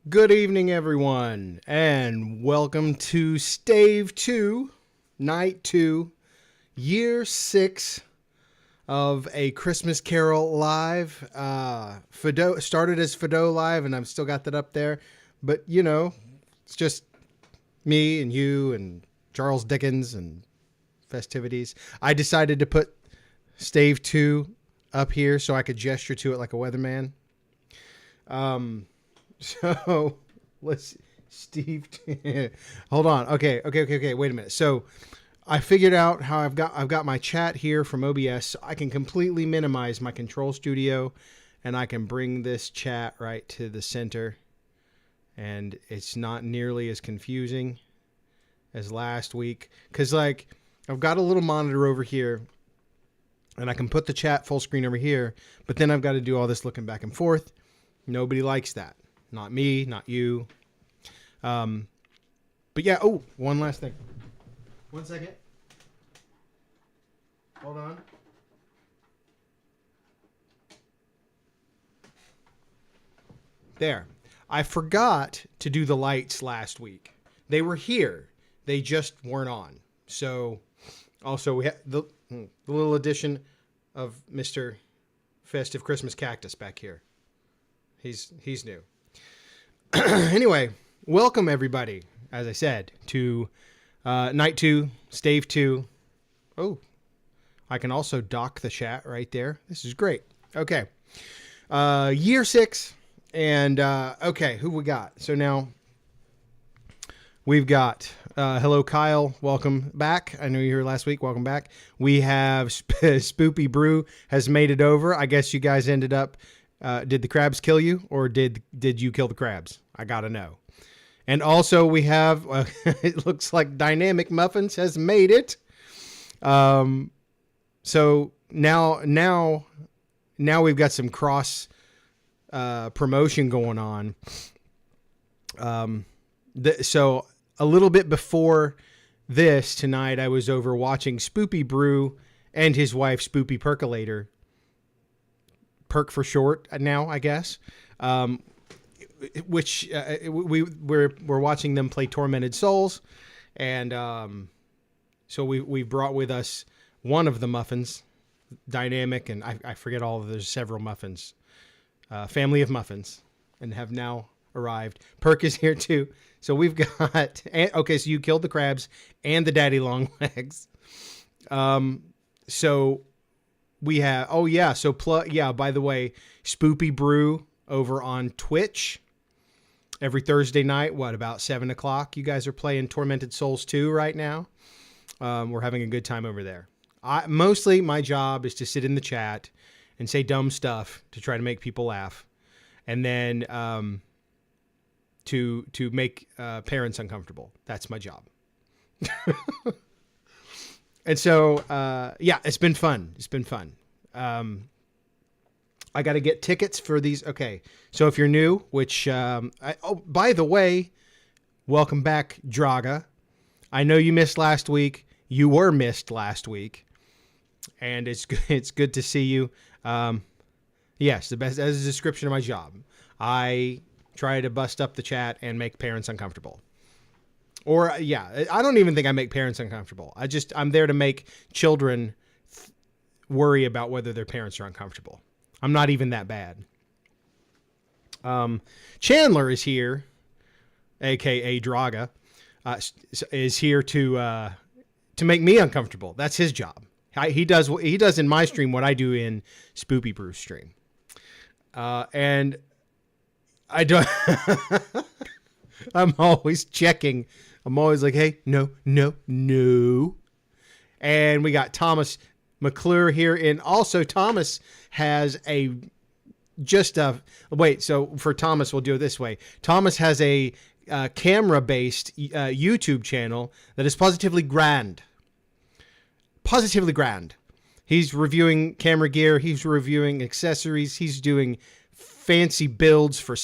Good evening, everyone, and welcome to Stave 2, Night 2, Year 6 of A Christmas Carol Live. Fadó started as Fadó Live, and I've still got that up there. But, it's just me and you and Charles Dickens and festivities. I decided to put Stave 2 up here so I could gesture to it like a weatherman. So let's Steve. Hold on. Okay. Wait a minute. So I figured out how I've got my chat here from OBS. So I can completely minimize my control studio, and I can bring this chat right to the center, and it's not nearly as confusing as last week. Cause I've got a little monitor over here, and I can put the chat full screen over here, but then I've got to do all this looking back and forth. Nobody likes that. Not me, not you. But yeah, one last thing. 1 second. Hold on. There. I forgot to do the lights last week. They were here. They just weren't on. So, also, we have the little addition of Mr. Festive Christmas Cactus back here. He's new. Anyway, welcome everybody, as I said, to Night 2, Stave 2. Oh, I can also dock the chat right there. This is great. Okay. Year 6. And, okay, who we got? So now we've got, hello, Kyle. Welcome back. I know you were here last week. Welcome back. We have Spoopy Brew has made it over. I guess you guys ended up... did the crabs kill you, or did you kill the crabs? I gotta know. And also we have, it looks like Dynamic Muffins has made it. So now we've got some cross promotion going on. So a little bit before this tonight, I was over watching Spoopy Brew and his wife Spoopy Percolator. Perk for short now, I guess. Which we're watching them play Tormented Souls, and so we brought with us one of the muffins, Dynamic, and I forget all of there's several muffins, family of muffins, and have now arrived. Perk is here too, so we've got okay. So you killed the crabs and the daddy long legs. So. We have, by the way, Spoopy Brew over on Twitch every Thursday night, about 7 o'clock. You guys are playing Tormented Souls 2 right now. We're having a good time over there. Mostly my job is to sit in the chat and say dumb stuff to try to make people laugh. And then to make parents uncomfortable. That's my job. And so, it's been fun. It's been fun. I got to get tickets for these. Okay. So if you're new, which, by the way, welcome back, Draga. I know you missed last week. You were missed last week. And it's good to see you. Yes, the best as a description of my job. I try to bust up the chat and make parents uncomfortable. Or, I don't even think I make parents uncomfortable. I'm there to make children worry about whether their parents are uncomfortable. I'm not even that bad. Chandler is here, a.k.a. Draga, is here to make me uncomfortable. That's his job. He does in my stream what I do in Spoopy Brew's stream. And I don't... I'm always checking. I'm always like, hey, no. And we got Thomas McClure here. And also Thomas has so for Thomas, we'll do it this way. Thomas has a camera-based YouTube channel that is positively grand. Positively grand. He's reviewing camera gear. He's reviewing accessories. He's doing fancy builds for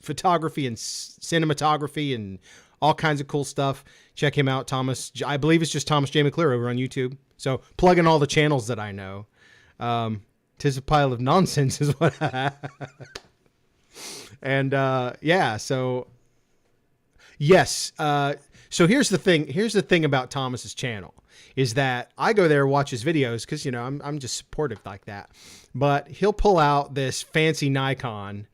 photography and cinematography and all kinds of cool stuff. Check him out, Thomas. I believe it's just Thomas J. McClure over on YouTube. So plug in all the channels that I know. Tis a pile of nonsense is what And yeah, so yes. So here's the thing. Here's the thing about Thomas's channel is that I go there, watch his videos because, you know, I'm just supportive like that. But he'll pull out this fancy Nikon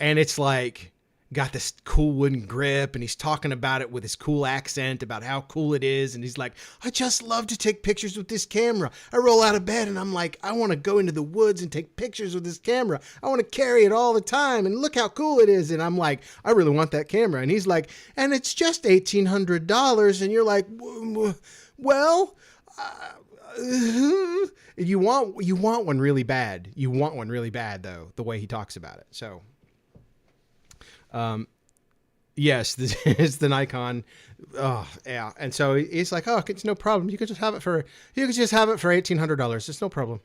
and it's like got this cool wooden grip and he's talking about it with his cool accent about how cool it is. And he's like, I just love to take pictures with this camera. I roll out of bed and I'm like, I want to go into the woods and take pictures with this camera. I want to carry it all the time and look how cool it is. And I'm like, I really want that camera. And he's like, and it's just $1,800. And you're like, well, you want one really bad. You want one really bad though, the way he talks about it. So, yes, this is the Nikon. Oh, yeah. And so he's like, oh, it's no problem. You could just have it for $1,800. It's no problem.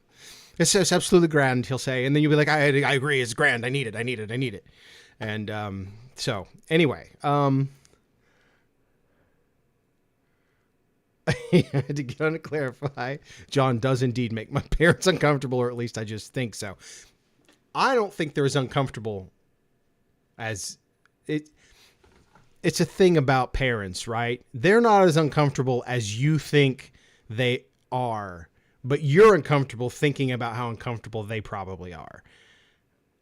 It's absolutely grand, he'll say. And then you'll be like, I agree. It's grand. I need it. And, so anyway, I had to get on to clarify. John does indeed make my parents uncomfortable, or at least I just think so. I don't think they're as uncomfortable as it's a thing about parents, right? They're not as uncomfortable as you think they are, but you're uncomfortable thinking about how uncomfortable they probably are.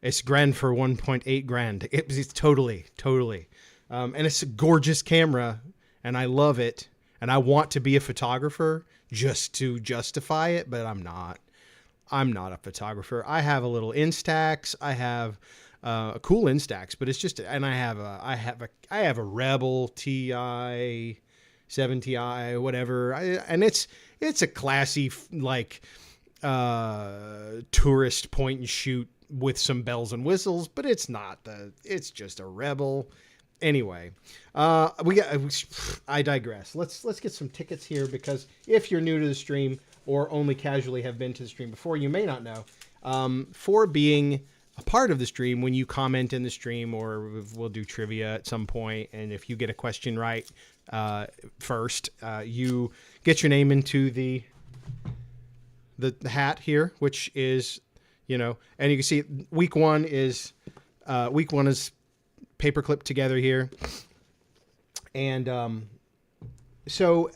It's grand for 1.8 grand. It's totally. And it's a gorgeous camera and I love it. And I want to be a photographer just to justify it, but I'm not. I'm not a photographer. I have a little Instax. I have a cool Instax, but it's just, and I have a Rebel TI 7 Ti, whatever. And it's a classy, like, tourist point and shoot with some bells and whistles, but it's just a Rebel. Anyway, I digress. Let's get some tickets here because if you're new to the stream or only casually have been to the stream before, you may not know, for being a part of the stream, when you comment in the stream, or we'll do trivia at some point, and if you get a question right first, you get your name into the hat here, which is, you know, and you can see week one is paperclip together here. And so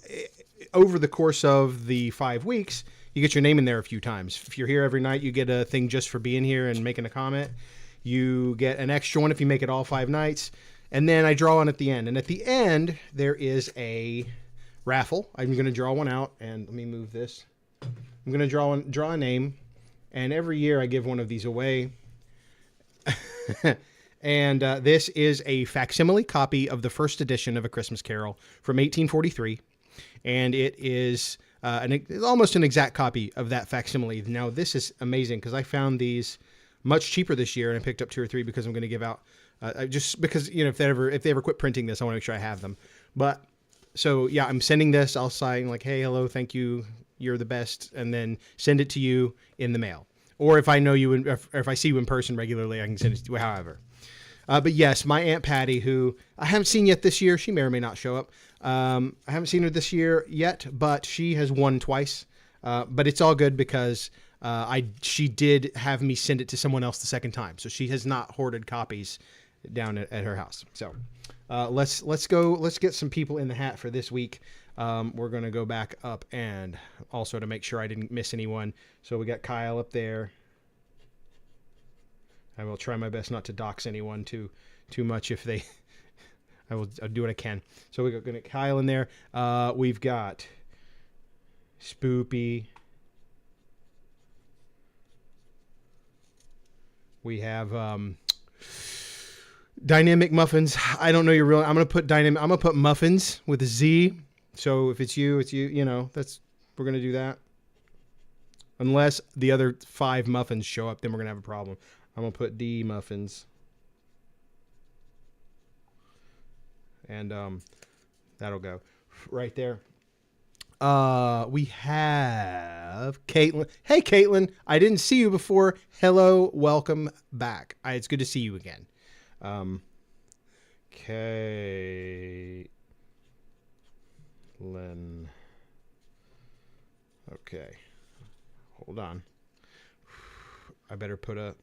over the course of the 5 weeks, you get your name in there a few times. If you're here every night, you get a thing just for being here and making a comment. You get an extra one if you make it all 5 nights. And then I draw one at the end. And at the end, there is a raffle. I'm going to draw one out. And let me move this. I'm going to draw a name. And every year I give one of these away. And this is a facsimile copy of the first edition of A Christmas Carol from 1843. And it is almost an exact copy of that facsimile. Now, this is amazing because I found these much cheaper this year, and I picked up 2 or 3 because I'm going to give out, just because, you know, if they ever quit printing this, I want to make sure I have them. But so, yeah, I'm sending this. I'll sign like, hey, hello, thank you, you're the best, and then send it to you in the mail. Or if I know you, if I see you in person regularly, I can send it to you, however. But yes, my Aunt Patty, who I haven't seen yet this year, she may or may not show up. I haven't seen her this year yet, but she has won twice. But it's all good because she did have me send it to someone else the second time, so she has not hoarded copies down at her house. So let's get some people in the hat for this week. We're gonna go back up and also to make sure I didn't miss anyone. So we got Kyle up there. I will try my best not to dox anyone too much if they. I'll do what I can. So we're going to Kyle in there. We've got Spoopy. We have Dynamic Muffins. I don't know your real. I'm going to put I'm going to put Muffins with a Z. So if it's you. You know, we're going to do that. Unless the other 5 muffins show up, then we're going to have a problem. I'm going to put D Muffins. And that'll go right there. We have Caitlin. Hey, Caitlin. I didn't see you before. Hello. Welcome back. It's good to see you again. Caitlin. Okay. Hold on. I better put a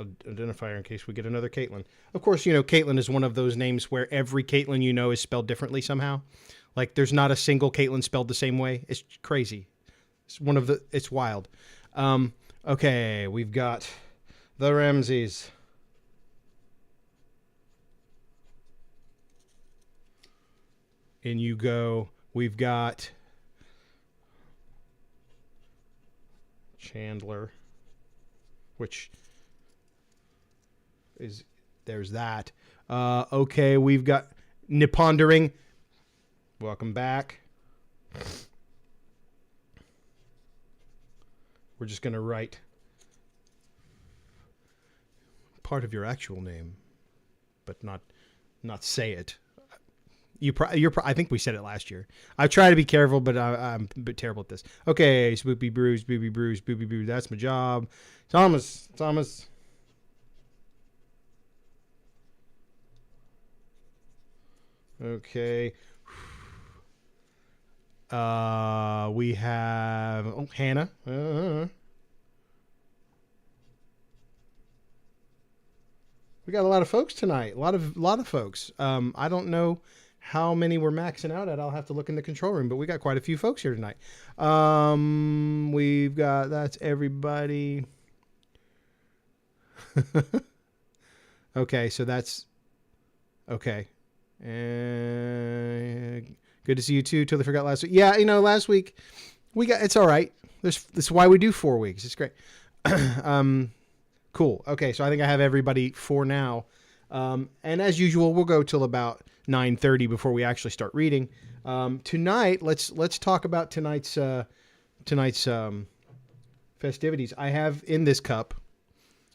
identifier in case we get another Caitlin. Of course, Caitlin is one of those names where every Caitlin is spelled differently somehow. Like there's not a single Caitlin spelled the same way. It's crazy. It's wild. Okay, we've got the Ramses. In you go. We've got Chandler, which is, there's that. Okay, we've got Nipondering. Welcome back. We're just going to write part of your actual name, but not say it. I think we said it last year. I try to be careful, but I'm a bit terrible at this. Okay, Spoopy Brews, Booby Brews, Boopy Brews. That's my job. Thomas. Okay. We have Hannah. We got a lot of folks tonight. A lot of folks. I don't know how many we're maxing out at. I'll have to look in the control room, but we got quite a few folks here tonight. We've got, that's everybody. Okay, so that's okay. And good to see you too. Totally forgot last week. Yeah, last week it's all right. This is why we do 4 weeks. It's great. Cool. Okay, so I think I have everybody for now. And as usual, we'll go till about 9:30 before we actually start reading. Tonight, let's talk about tonight's festivities. I have in this cup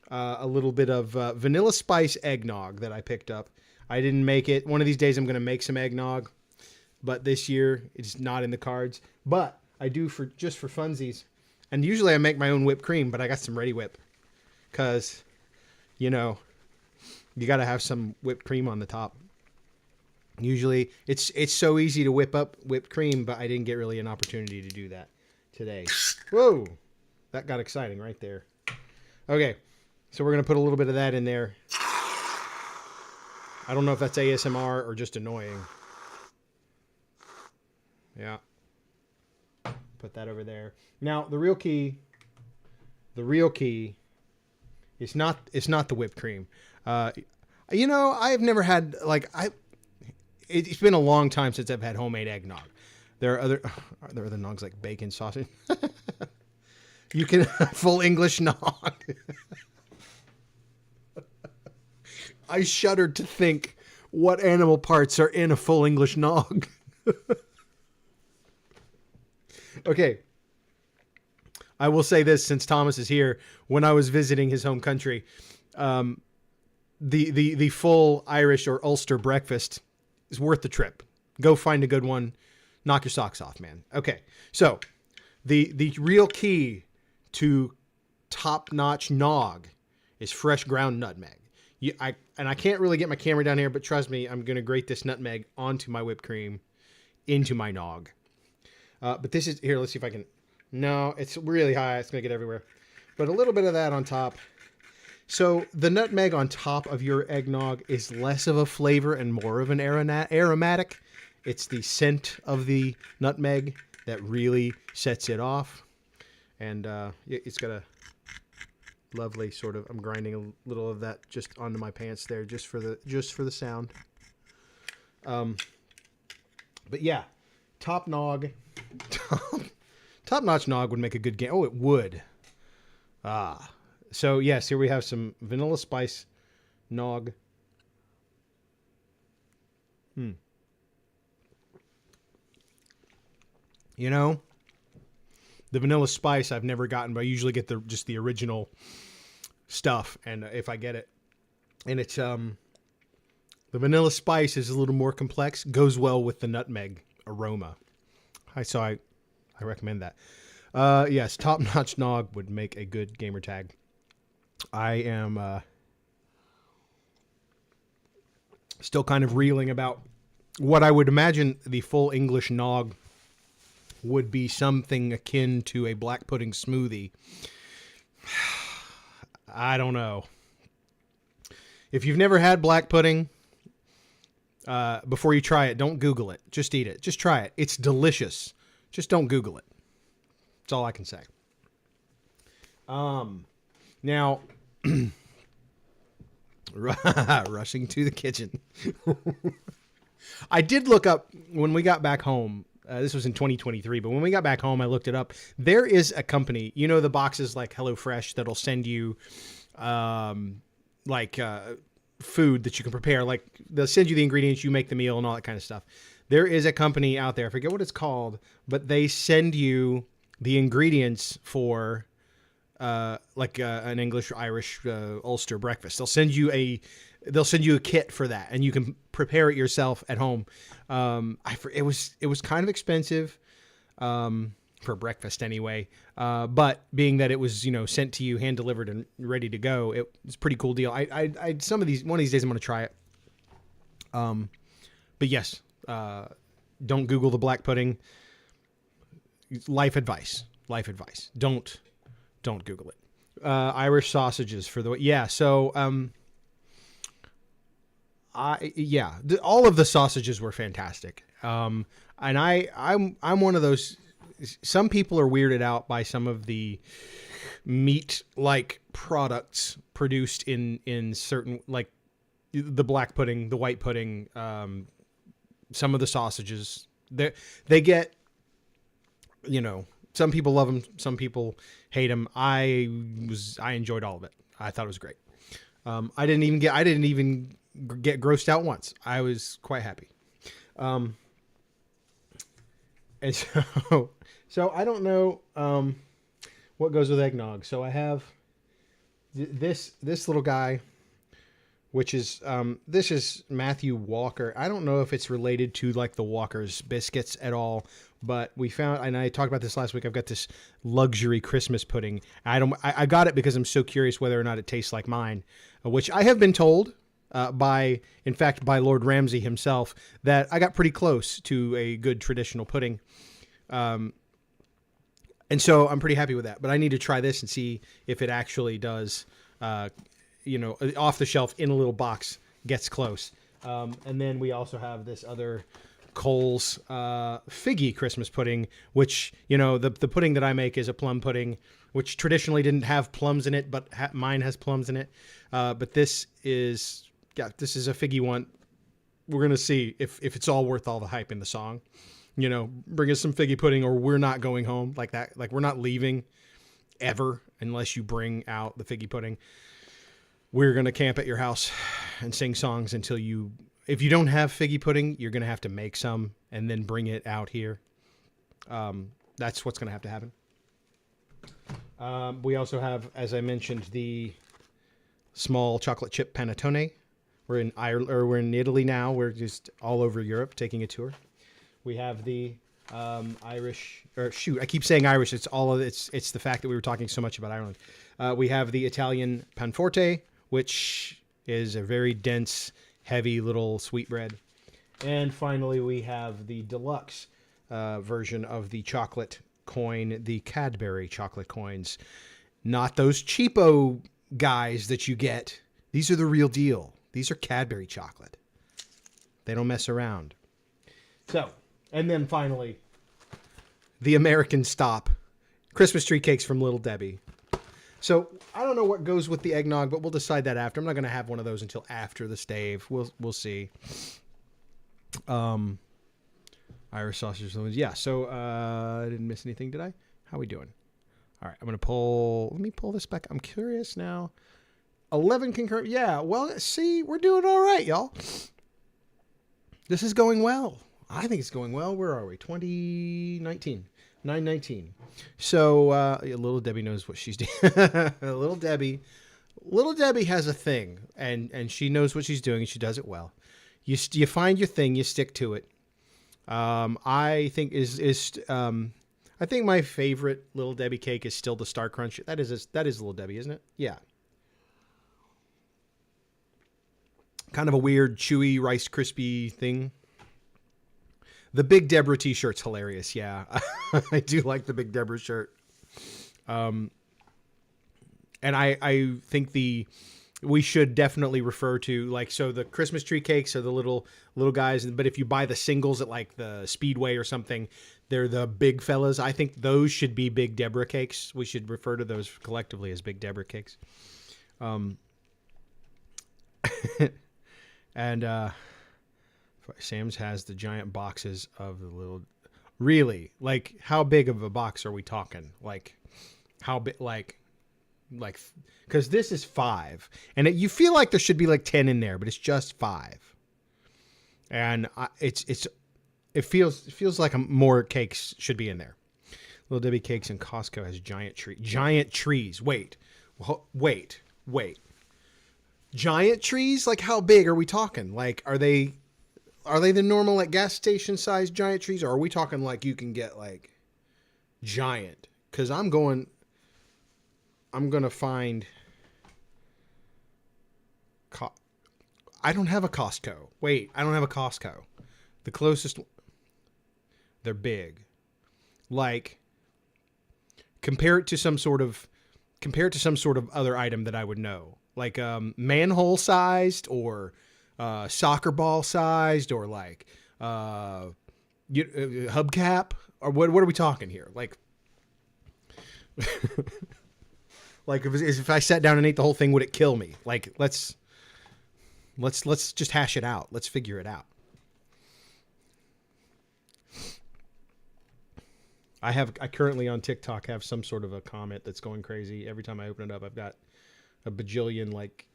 a little bit of vanilla spice eggnog that I picked up. I didn't make it. One of these days I'm going to make some eggnog, but this year it's not in the cards. But I do just for funsies. And usually I make my own whipped cream, but I got some Ready Whip because, you got to have some whipped cream on the top. Usually it's so easy to whip up whipped cream, but I didn't get really an opportunity to do that today. Whoa, that got exciting right there. Okay, so we're going to put a little bit of that in there. I don't know if that's ASMR or just annoying. Yeah. Put that over there. Now, the real key is not the whipped cream. I've never had, it's been a long time since I've had homemade eggnog. Are there other nogs like bacon sausage? You can, full English nog. I shuddered to think what animal parts are in a full English nog. Okay. I will say this, since Thomas is here, when I was visiting his home country, the full Irish or Ulster breakfast is worth the trip. Go find a good one. Knock your socks off, man. Okay. So the real key to top-notch nog is fresh ground nutmeg. I can't really get my camera down here, but trust me, I'm going to grate this nutmeg onto my whipped cream, into my nog. But this is, here, let's see if I can, no, it's really high. It's going to get everywhere. But a little bit of that on top. So the nutmeg on top of your eggnog is less of a flavor and more of an aromatic. It's the scent of the nutmeg that really sets it off. And it's got a lovely sort of, I'm grinding a little of that just onto my pants there, just for the sound. But yeah, top-notch nog would make a good game. Oh, it would. So yes, here we have some vanilla spice nog. The vanilla spice I've never gotten, but I usually get just the original stuff. And if I get it, and it's the vanilla spice is a little more complex, goes well with the nutmeg aroma. So I recommend that. Yes, top-notch nog would make a good gamer tag. I am still kind of reeling about what I would imagine the full English nog would be, something akin to a black pudding smoothie. I don't know. If you've never had black pudding, before you try it, don't Google it. Just eat it. Just try it. It's delicious. Just don't Google it. That's all I can say. Now, rushing to the kitchen. I did look up when we got back home. This was in 2023, but when we got back home, I looked it up. There is a company, you know, the boxes like HelloFresh that'll send you, food that you can prepare. Like they'll send you the ingredients, you make the meal and all that kind of stuff. There is a company out there, I forget what it's called, but they send you the ingredients for an English or Irish Ulster breakfast. They'll send you a kit for that, and you can prepare it yourself at home. It was kind of expensive for breakfast anyway, but being that it was sent to you hand delivered and ready to go, it was a pretty cool deal. One of these days I'm going to try it. But yes, don't Google the black pudding. Life advice. Don't Google it. Irish sausages for so all of the sausages were fantastic. And I'm one of those. Some people are weirded out by some of the meat-like products produced in certain, like the black pudding, the white pudding, some of the sausages. They get, some people love them, some people hate them. I enjoyed all of it. I thought it was great. I didn't even get grossed out once. I was quite happy. And so I don't know what goes with eggnog. So I have this little guy, which is this is Matthew Walker. I don't know if it's related to like the Walker's biscuits at all, but we found, and I talked about this last week, I've got this luxury Christmas pudding. I got it because I'm so curious whether or not it tastes like mine, which I have been told by Lord Ramsay himself that I got pretty close to a good traditional pudding. And so I'm pretty happy with that, but I need to try this and see if it actually does, off the shelf in a little box gets close. And then we also have this other Cole's figgy Christmas pudding, which, the pudding that I make is a plum pudding, which traditionally didn't have plums in it, but mine has plums in it. But this is a figgy one. We're going to see if it's all worth all the hype in the song. Bring us some figgy pudding or we're not going home, like that. Like we're not leaving ever unless you bring out the figgy pudding. We're going to camp at your house and sing songs until if you don't have figgy pudding, you're going to have to make some and then bring it out here. That's what's going to have to happen. We also have, as I mentioned, the small chocolate chip panettone. We're in Ireland, or we're in Italy now. We're just all over Europe taking a tour. We have the Irish, I keep saying Irish. It's it's the fact that we were talking so much about Ireland. We have the Italian panforte, which is a very dense, heavy little sweetbread. And finally, we have the deluxe version of the chocolate coin, the Cadbury chocolate coins. Not those cheapo guys that you get. These are the real deal. These are Cadbury chocolate. They don't mess around. So, and then finally, the American stop, Christmas tree cakes from Little Debbie. So I don't know what goes with the eggnog, but we'll decide that after. I'm not going to have one of those until after the stave. We'll see. Irish sausage. Yeah. So I didn't miss anything, did I? How are we doing? All right. Let me pull this back. I'm curious now. 11 concurrent. Yeah. Well, see, we're doing all right, y'all. This is going well. I think it's going well. Where are we? 2019. 919. So Little Debbie knows what she's doing. Little Debbie has a thing, and she knows what she's doing, and she does it well. You find your thing, you stick to it. I think I think my favorite Little Debbie cake is still the Star Crunch. That is Little Debbie, isn't it? Yeah. Kind of a weird, chewy, Rice Krispie thing. The Big Deborah t-shirt's hilarious. Yeah, I do like the Big Deborah shirt. And I think the we should definitely refer to, like, so the Christmas tree cakes are the little guys, but if you buy the singles at like the Speedway or something, they're the big fellas. I think those should be Big Deborah cakes. We should refer to those collectively as Big Deborah cakes. And Sam's has the giant boxes of the little. Really, like, how big of a box are we talking? Like, how big? Like, because this is 5, and you feel like there should be like 10 in there, but it's just 5. And it feels like more cakes should be in there. Little Debbie Cakes in Costco has giant trees. Wait. Giant trees? Like, how big are we talking? Like, are they the normal, like, gas station size giant trees, or are we talking like you can get like giant? Because I'm going to find. I don't have a Costco. Wait, I don't have a Costco. The closest. They're big. Like, compare it to some sort of other item that I would know, like manhole sized, or soccer ball sized, or like hubcap, or what are we talking here? Like, like if I sat down and ate the whole thing, would it kill me? Like, let's just hash it out. Let's figure it out. I currently on TikTok have some sort of a comment that's going crazy. Every time I open it up, I've got a bajillion, like,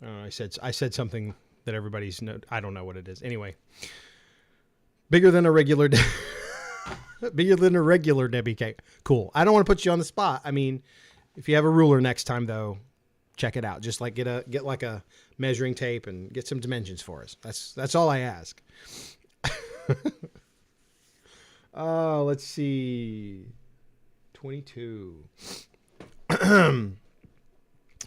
I said something that everybody's I don't know what it is. Anyway, bigger than a regular Debbie cake. Cool. I don't want to put you on the spot. I mean, if you have a ruler next time, though, check it out. Just like get like a measuring tape and get some dimensions for us. That's all I ask. Oh, let's see. 22.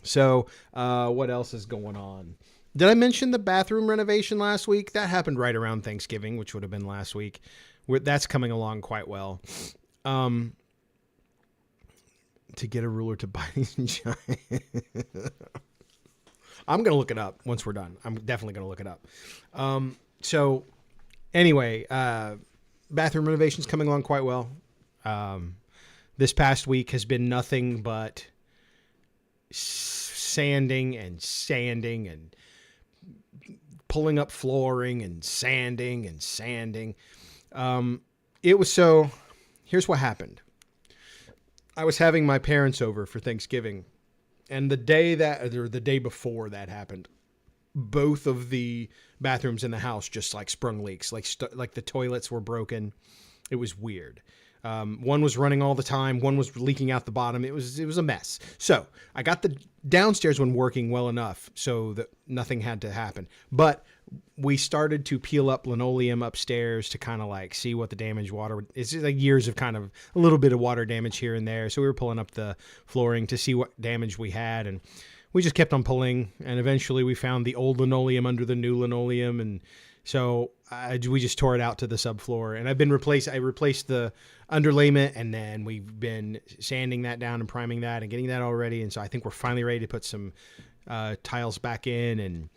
So, what else is going on? Did I mention the bathroom renovation last week? That happened right around Thanksgiving, which would have been last week. That's coming along quite well. To get a ruler to buy these giant. I'm going to look it up once we're done. I'm definitely going to look it up. So, anyway, bathroom renovations coming along quite well. This past week has been nothing but sanding and pulling up flooring and sanding. Here's what happened. I was having my parents over for Thanksgiving, and the day before that happened, both of the bathrooms in the house just like sprung leaks, like the toilets were broken. It was weird. One was running all the time. One was leaking out the bottom. It was a mess. So I got the downstairs one working well enough so that nothing had to happen. But we started to peel up linoleum upstairs to kind of like see what the damage water. It's just like years of kind of a little bit of water damage here and there. So we were pulling up the flooring to see what damage we had, and we just kept on pulling. And eventually we found the old linoleum under the new linoleum, and so we just tore it out to the subfloor. And I replaced the underlayment, and then we've been sanding that down and priming that and getting that all ready. And so I think we're finally ready to put some tiles back in. And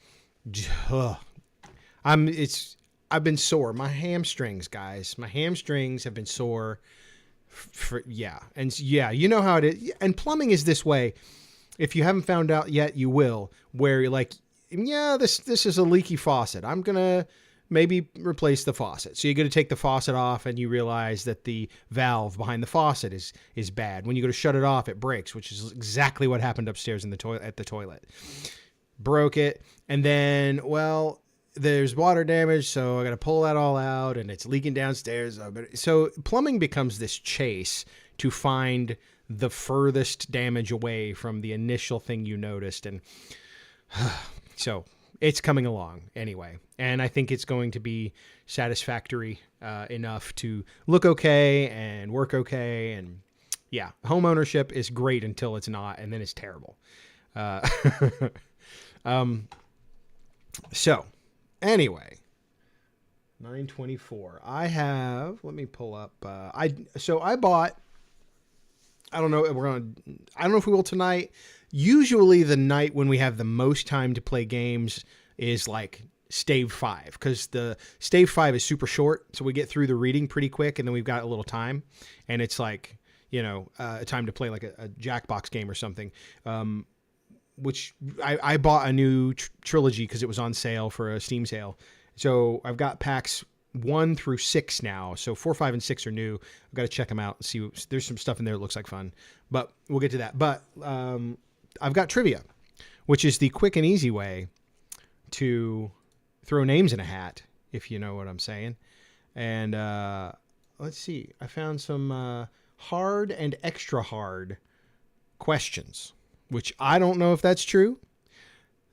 I've been sore. My hamstrings, guys. My hamstrings have been sore. You know how it is. And plumbing is this way. If you haven't found out yet, you will. Where you're like, yeah, this is a leaky faucet. I'm gonna maybe replace the faucet. So you're gonna take the faucet off, and you realize that the valve behind the faucet is bad. When you go to shut it off, it breaks, which is exactly what happened upstairs in the toilet. Broke it, and then there's water damage, so I got to pull that all out, and it's leaking downstairs. So plumbing becomes this chase to find the furthest damage away from the initial thing you noticed. And so it's coming along anyway. And I think it's going to be satisfactory enough to look okay and work okay. And yeah, home ownership is great until it's not, and then it's terrible. So anyway, 924. Let me pull up. I bought I don't know. I don't know if we will tonight. Usually the night when we have the most time to play games is like Stave 5, because the Stave 5 is super short. So we get through the reading pretty quick, and then we've got a little time, and it's like, time to play like a Jackbox game or something. Which I bought a new trilogy because it was on sale for a Steam sale. So I've got packs 1 through 6 now. So 4, 5, and 6 are new. I've got to check them out and see. There's some stuff in there that looks like fun, but we'll get to that. But I've got trivia, which is the quick and easy way to throw names in a hat, if you know what I'm saying. And let's see. I found some hard and extra hard questions, which I don't know if that's true.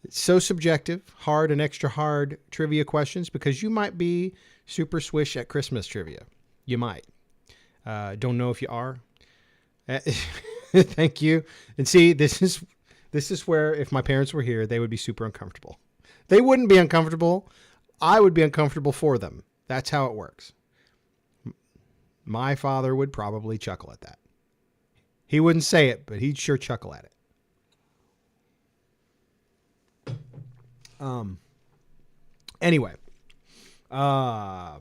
It's so subjective, hard and extra hard trivia questions, because you might be super swish at Christmas trivia. You might. Don't know if you are. Thank you. And see, this is where, if my parents were here, they would be super uncomfortable. They wouldn't be uncomfortable. I would be uncomfortable for them. That's how it works. My father would probably chuckle at that. He wouldn't say it, but he'd sure chuckle at it. Anyway, so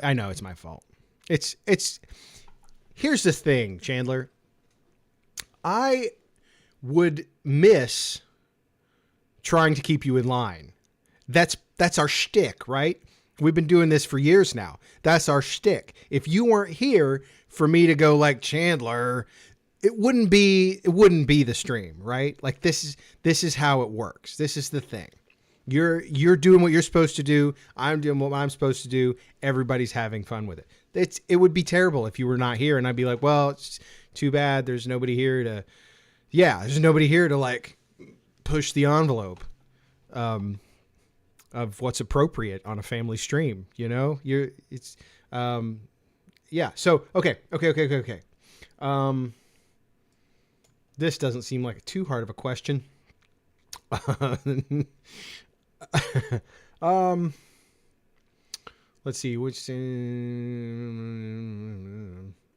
I know it's my fault. Here's the thing, Chandler. I would miss trying to keep you in line. That's our shtick, right? We've been doing this for years now. That's our shtick. If you weren't here for me to go like, Chandler, it wouldn't be the stream, right? Like this is how it works. This is the thing. You're doing what you're supposed to do. I'm doing what I'm supposed to do. Everybody's having fun with it. It would be terrible if you were not here and I'd be like, well, it's too bad. There's nobody here to like push the envelope of what's appropriate on a family stream. So, okay. This doesn't seem like too hard of a question. Let's see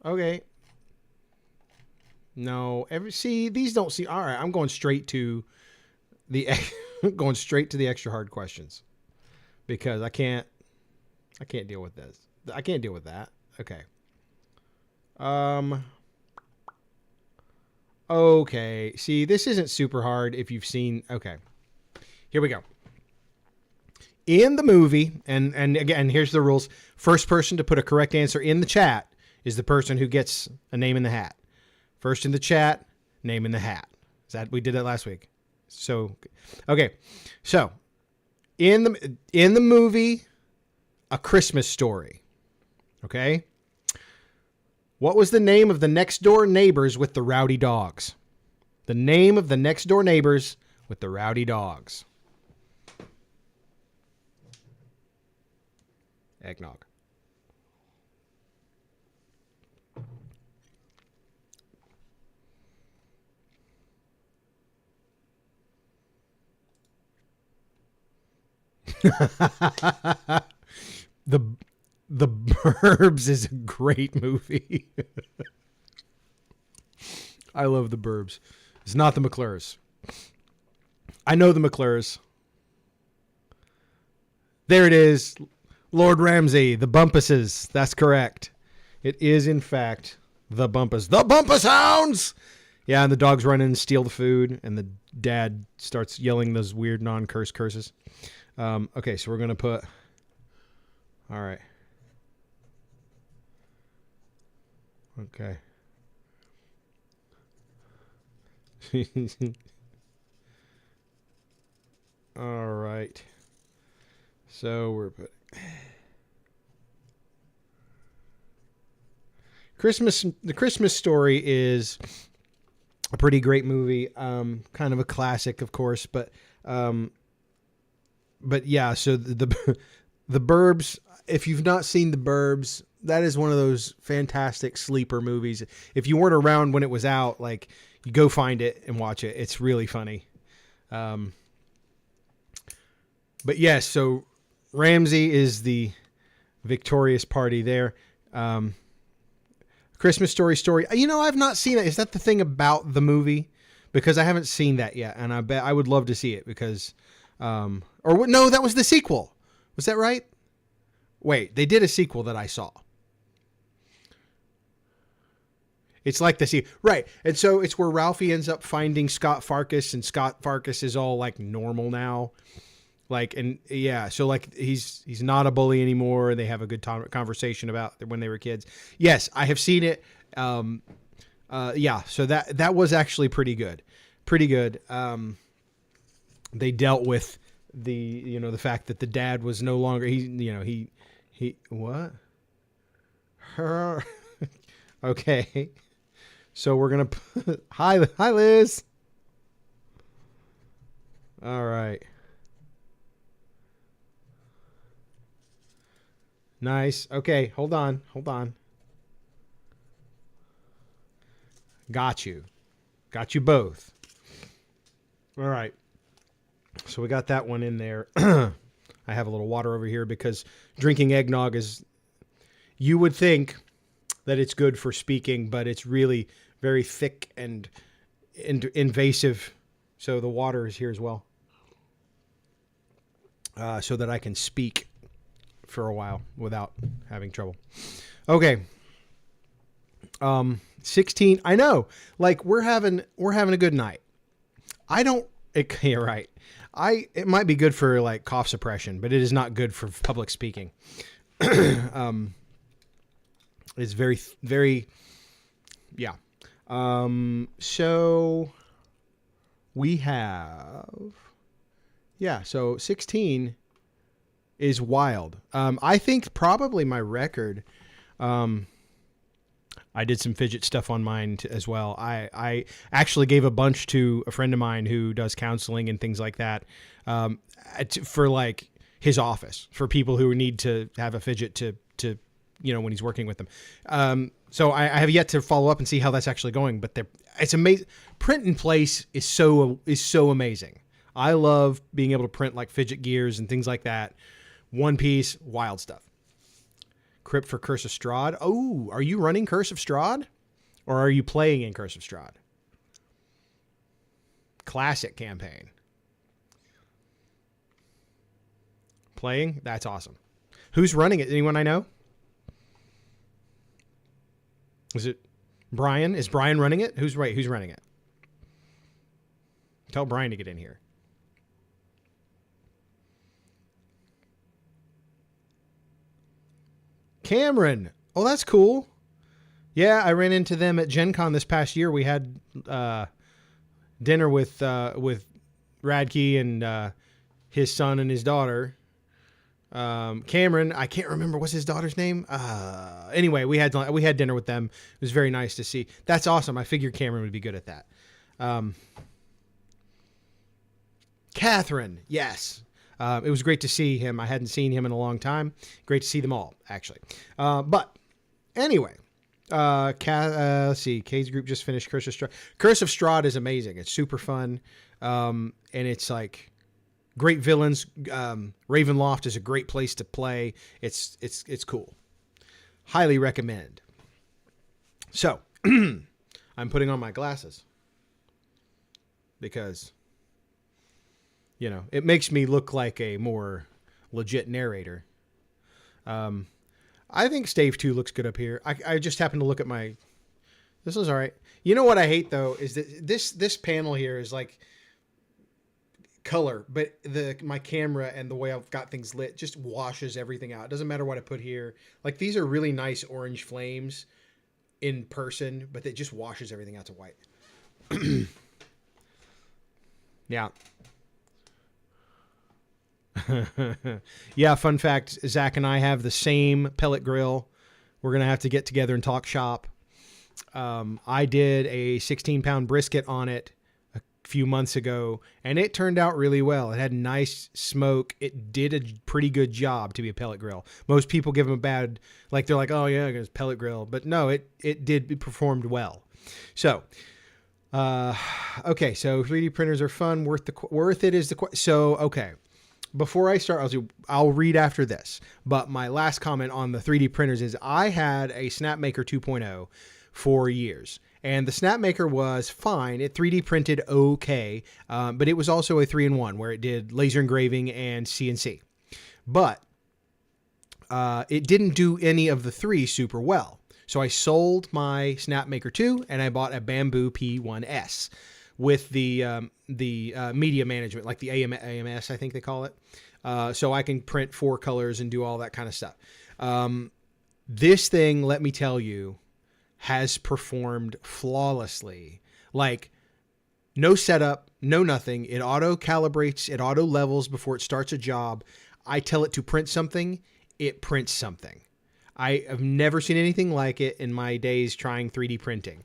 okay. No, these don't seem all right. I'm going straight to the extra hard questions because I can't deal with this. I can't deal with that. Okay. Okay. See, this isn't super hard if you've seen. Okay. Here we go. In the movie, and again, here's the rules. First person to put a correct answer in the chat is the person who gets a name in the hat. First in the chat, name in the hat. We did that last week. So, okay. So, in the movie, A Christmas Story. Okay? What was the name of the next door neighbors with the rowdy dogs? The name of the next door neighbors with the rowdy dogs. Eggnog. The Burbs is a great movie. I love The Burbs. It's not the McClures. I know the McClures. There it is. Lord Ramsay, the Bumpuses. That's correct. It is, in fact, the Bumpus. The Bumpus Hounds! Yeah, and the dogs run in and steal the food, and the dad starts yelling those weird non-curse curses. Okay, so we're going to put... All right. Okay. All right. So we're putting... The Christmas Story is a pretty great movie. Kind of a classic, of course, but yeah, so the Burbs, if you've not seen The Burbs, that is one of those fantastic sleeper movies. If you weren't around when it was out, like, you go find it and watch it. It's really funny. But yes, so Ramsay is the victorious party there. Christmas Story. You know, I've not seen it. Is that the thing about the movie? Because I haven't seen that yet, and I bet I would love to see it because, no, that was the sequel. Was that right? Wait, they did a sequel that I saw. It's like the sequel, right? And so it's where Ralphie ends up finding Scott Farkas, and Scott Farkas is all like normal now. Like, and yeah, so like he's not a bully anymore, and they have a good conversation about when they were kids. Yes, I have seen it. Yeah, so that was actually pretty good. They dealt with the fact that the dad was no longer, he what? Her. Okay. So we're going to hi Liz. All right. Nice. Okay, hold on. Got you both. All right. So we got that one in there. I have a little water over here because drinking eggnog is, you would think that it's good for speaking, but it's really very thick and invasive. So the water is here as well. So that I can speak for a while without having trouble. Okay. 16. I know, like we're having a good night. Yeah, right. It might be good for like cough suppression, but it is not good for public speaking. It's very, very, yeah. So we have, so 16 is wild. I think probably my record, I did some fidget stuff on mine as well. I actually gave a bunch to a friend of mine who does counseling and things like that, for like his office, for people who need to have a fidget to when he's working with them. So I have yet to follow up and see how that's actually going, but it's amazing. Print in place is so amazing. I love being able to print like fidget gears and things like that. One piece, wild stuff. Crypt for Curse of Strahd. Oh, are you running Curse of Strahd? Or are you playing in Curse of Strahd? Classic campaign. Playing? That's awesome. Who's running it? Anyone I know? Is it Brian? Is Brian running it? Who's running it? Tell Brian to get in here. Cameron. Oh, that's cool. Yeah, I ran into them at Gen Con this past year. We had dinner with Radke and his son and his daughter. Cameron, I can't remember what's his daughter's name. Anyway, we had dinner with them. It was very nice to see. That's awesome. I figured Cameron would be good at that. Catherine, yes. It was great to see him. I hadn't seen him in a long time. Great to see them all, actually. But anyway, let's see. Kate's group just finished Curse of Strahd. Curse of Strahd is amazing. It's super fun. And it's like great villains. Ravenloft is a great place to play. It's cool. Highly recommend. So I'm putting on my glasses because it makes me look like a more legit narrator. I think Stave 2 looks good up here. I just happened to look at this is all right. You know what I hate though is that this panel here is like color, but my camera and the way I've got things lit just washes everything out. It doesn't matter what I put here. Like these are really nice orange flames in person, but it just washes everything out to white. Yeah. Yeah, fun fact, Zach and I have the same pellet grill. We're going to have to get together and talk shop. I did a 16-pound brisket on it a few months ago, and it turned out really well. It had nice smoke. It did a pretty good job to be a pellet grill. Most people give them a bad, like they're like, oh yeah, it's pellet grill. But no, it performed well. So, okay, so 3D printers are fun. Worth it is the, so, okay. before I start, I'll read after this. But my last comment on the 3D printers is I had a Snapmaker 2.0 for years. And the Snapmaker was fine. It 3D printed okay, but it was also a 3-in-1 where it did laser engraving and CNC. But it didn't do any of the three super well. So I sold my Snapmaker 2 and I bought a Bamboo P1S with the media management, like the AMS, I think they call it. So I can print 4 colors and do all that kind of stuff. This thing, let me tell you, has performed flawlessly. Like, no setup, no nothing. It auto calibrates, it auto levels before it starts a job. I tell it to print something, it prints something. I have never seen anything like it in my days trying 3D printing.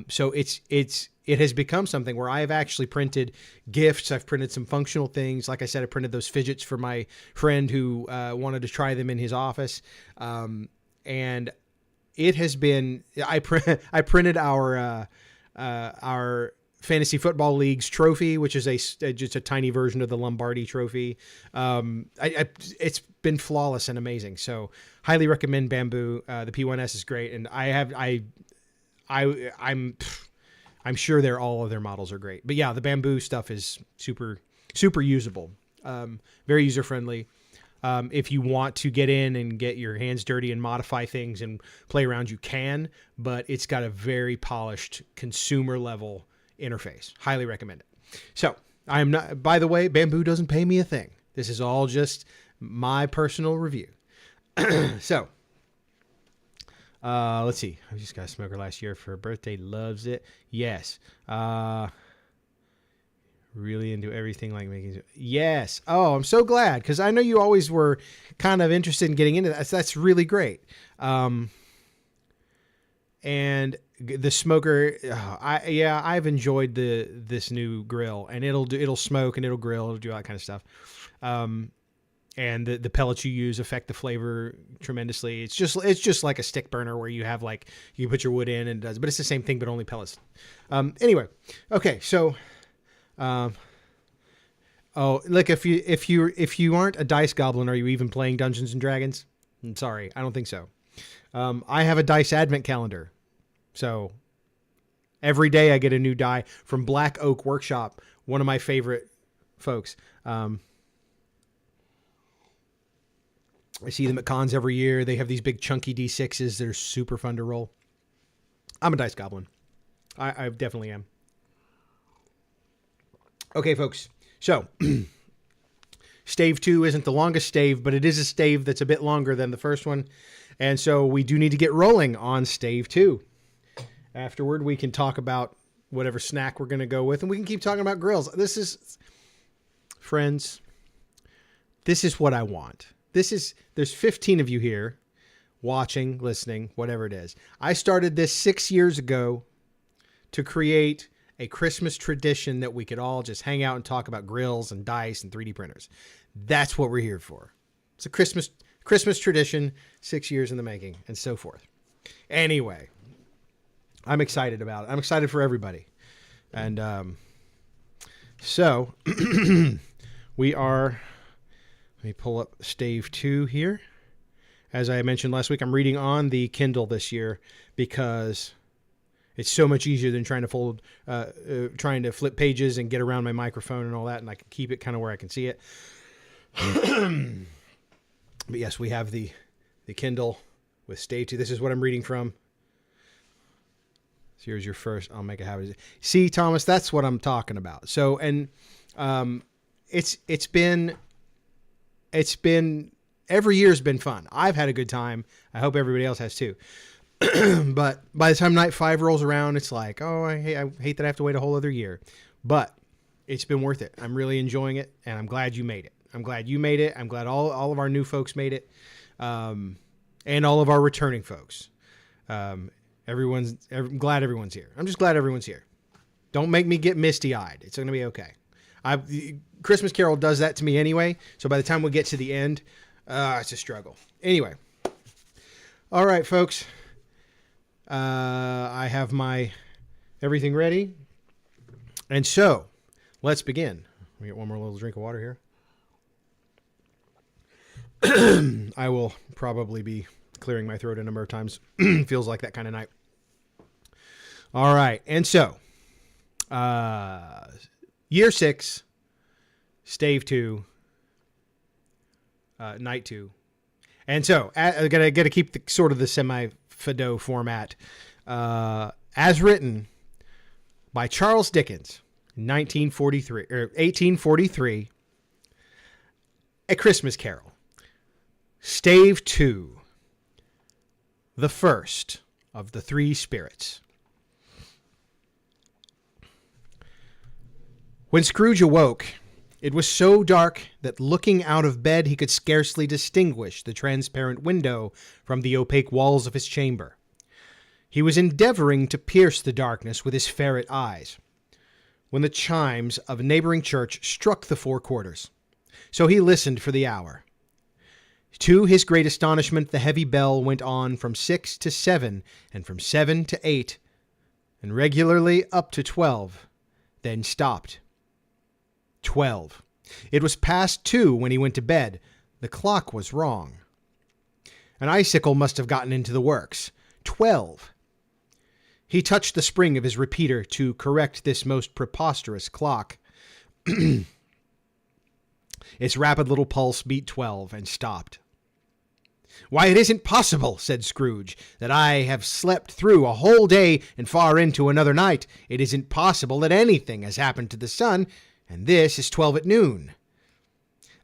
So it has become something where I have actually printed gifts. I've printed some functional things. Like I said, I printed those fidgets for my friend who wanted to try them in his office. And it has been, I printed our Fantasy Football League's trophy, which is just a tiny version of the Lombardi trophy. It's been flawless and amazing. So highly recommend Bamboo. The P1S is great. And I'm sure all of their models are great, but yeah, the Bamboo stuff is super, super usable. Very user-friendly. If you want to get in and get your hands dirty and modify things and play around, you can, but it's got a very polished consumer level interface. Highly recommend it. So I am not, by the way, Bamboo doesn't pay me a thing. This is all just my personal review. So, let's see. I just got a smoker last year for her birthday. Loves it. Yes. Really into everything like making. Yes. Oh, I'm so glad. Cause I know you always were kind of interested in getting into that. That's really great. And the smoker, I've enjoyed this new grill, and it'll smoke and it'll grill, it'll do all that kind of stuff. And the pellets you use affect the flavor tremendously. It's just like a stick burner where you have like, you put your wood in and it does, but it's the same thing, but only pellets. Anyway. Okay. So, look, if you aren't a dice goblin, are you even playing Dungeons and Dragons? I'm sorry. I don't think so. I have a dice advent calendar. So every day I get a new die from Black Oak Workshop, one of my favorite folks. I see them at cons every year. They have these big chunky D6s that are super fun to roll. I'm a dice goblin. I definitely am. Okay, folks. So Stave 2 isn't the longest stave, but it is a stave that's a bit longer than the first one. And so we do need to get rolling on Stave 2. Afterward, we can talk about whatever snack we're going to go with, and we can keep talking about grills. Friends, this is what I want. There's 15 of you here watching, listening, whatever it is. I started this 6 years ago to create a Christmas tradition that we could all just hang out and talk about grills and dice and 3D printers. That's what we're here for. It's a Christmas tradition, 6 years in the making, and so forth. Anyway, I'm excited about it. I'm excited for everybody. And so we are, let me pull up Stave 2 here. As I mentioned last week, I'm reading on the Kindle this year because it's so much easier than trying to flip pages and get around my microphone and all that. And I can keep it kind of where I can see it. But yes, we have the Kindle with Stave 2. This is what I'm reading from. So here's your first. I'll make a habit. See, Thomas, that's what I'm talking about. So, and it's been every year's been fun. I've had a good time. I hope everybody else has too. But by the time night 5 rolls around, it's like, oh, I hate that I have to wait a whole other year. But it's been worth it. I'm really enjoying it, and I'm glad you made it. I'm glad you made it. I'm glad all of our new folks made it, and all of our returning folks. I'm glad everyone's here. I'm just glad everyone's here. Don't make me get misty-eyed. It's going to be okay. Christmas Carol does that to me anyway, so by the time we get to the end, it's a struggle. Anyway. All right, folks. I have my everything ready. And so, let's begin. Let me get one more little drink of water here. I will probably be clearing my throat a number of times. Feels like that kind of night. All right. And so, year 6, Stave 2, night 2. And so, I gotta keep the sort of the semi-Fadó format. As written by Charles Dickens, 1843, A Christmas Carol. Stave 2, the first of the three spirits. When Scrooge awoke, it was so dark that looking out of bed he could scarcely distinguish the transparent window from the opaque walls of his chamber. He was endeavoring to pierce the darkness with his ferret eyes, when the chimes of a neighboring church struck the 4 quarters. So he listened for the hour. To his great astonishment, the heavy bell went on from 6 to 7, and from 7 to 8, and regularly up to 12, then stopped. 12. It was past 2 when he went to bed. The clock was wrong. An icicle must have gotten into the works. 12. He touched the spring of his repeater to correct this most preposterous clock. Its rapid little pulse beat 12 and stopped. "Why, it isn't possible," said Scrooge, "that I have slept through a whole day and far into another night. It isn't possible that anything has happened to the sun, and this is 12 at noon."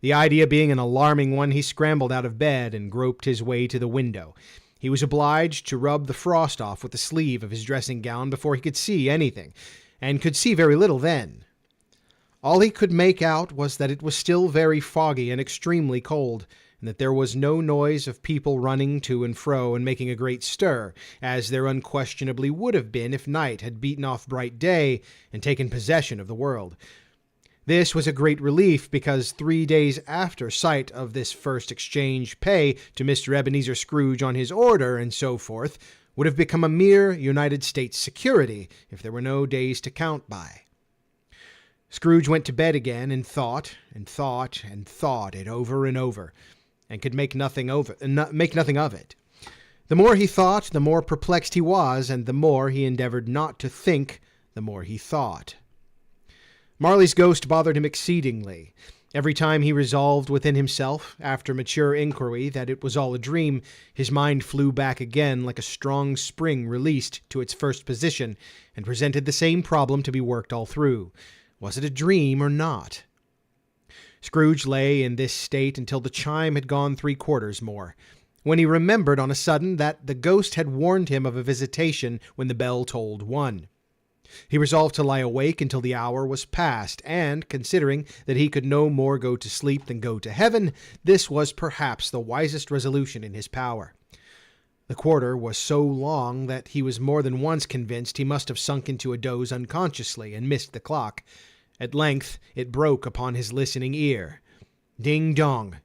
The idea being an alarming one, he scrambled out of bed and groped his way to the window. He was obliged to rub the frost off with the sleeve of his dressing gown before he could see anything, and could see very little then. All he could make out was that it was still very foggy and extremely cold, and that there was no noise of people running to and fro and making a great stir, as there unquestionably would have been if night had beaten off bright day and taken possession of the world. This was a great relief, because 3 days after sight of this first exchange pay to Mr. Ebenezer Scrooge on his order, and so forth, would have become a mere United States security if there were no days to count by. Scrooge went to bed again and thought it over and over, and could make nothing of it. The more he thought, the more perplexed he was, and the more he endeavored not to think, the more he thought. Marley's ghost bothered him exceedingly. Every time he resolved within himself, after mature inquiry, that it was all a dream, his mind flew back again like a strong spring released to its first position, and presented the same problem to be worked all through. Was it a dream or not? Scrooge lay in this state until the chime had gone 3 quarters more, when he remembered on a sudden that the ghost had warned him of a visitation when the bell tolled 1. He resolved to lie awake until the hour was past, and, considering that he could no more go to sleep than go to heaven, this was perhaps the wisest resolution in his power. The quarter was so long that he was more than once convinced he must have sunk into a doze unconsciously and missed the clock. At length it broke upon his listening ear. "Ding-dong."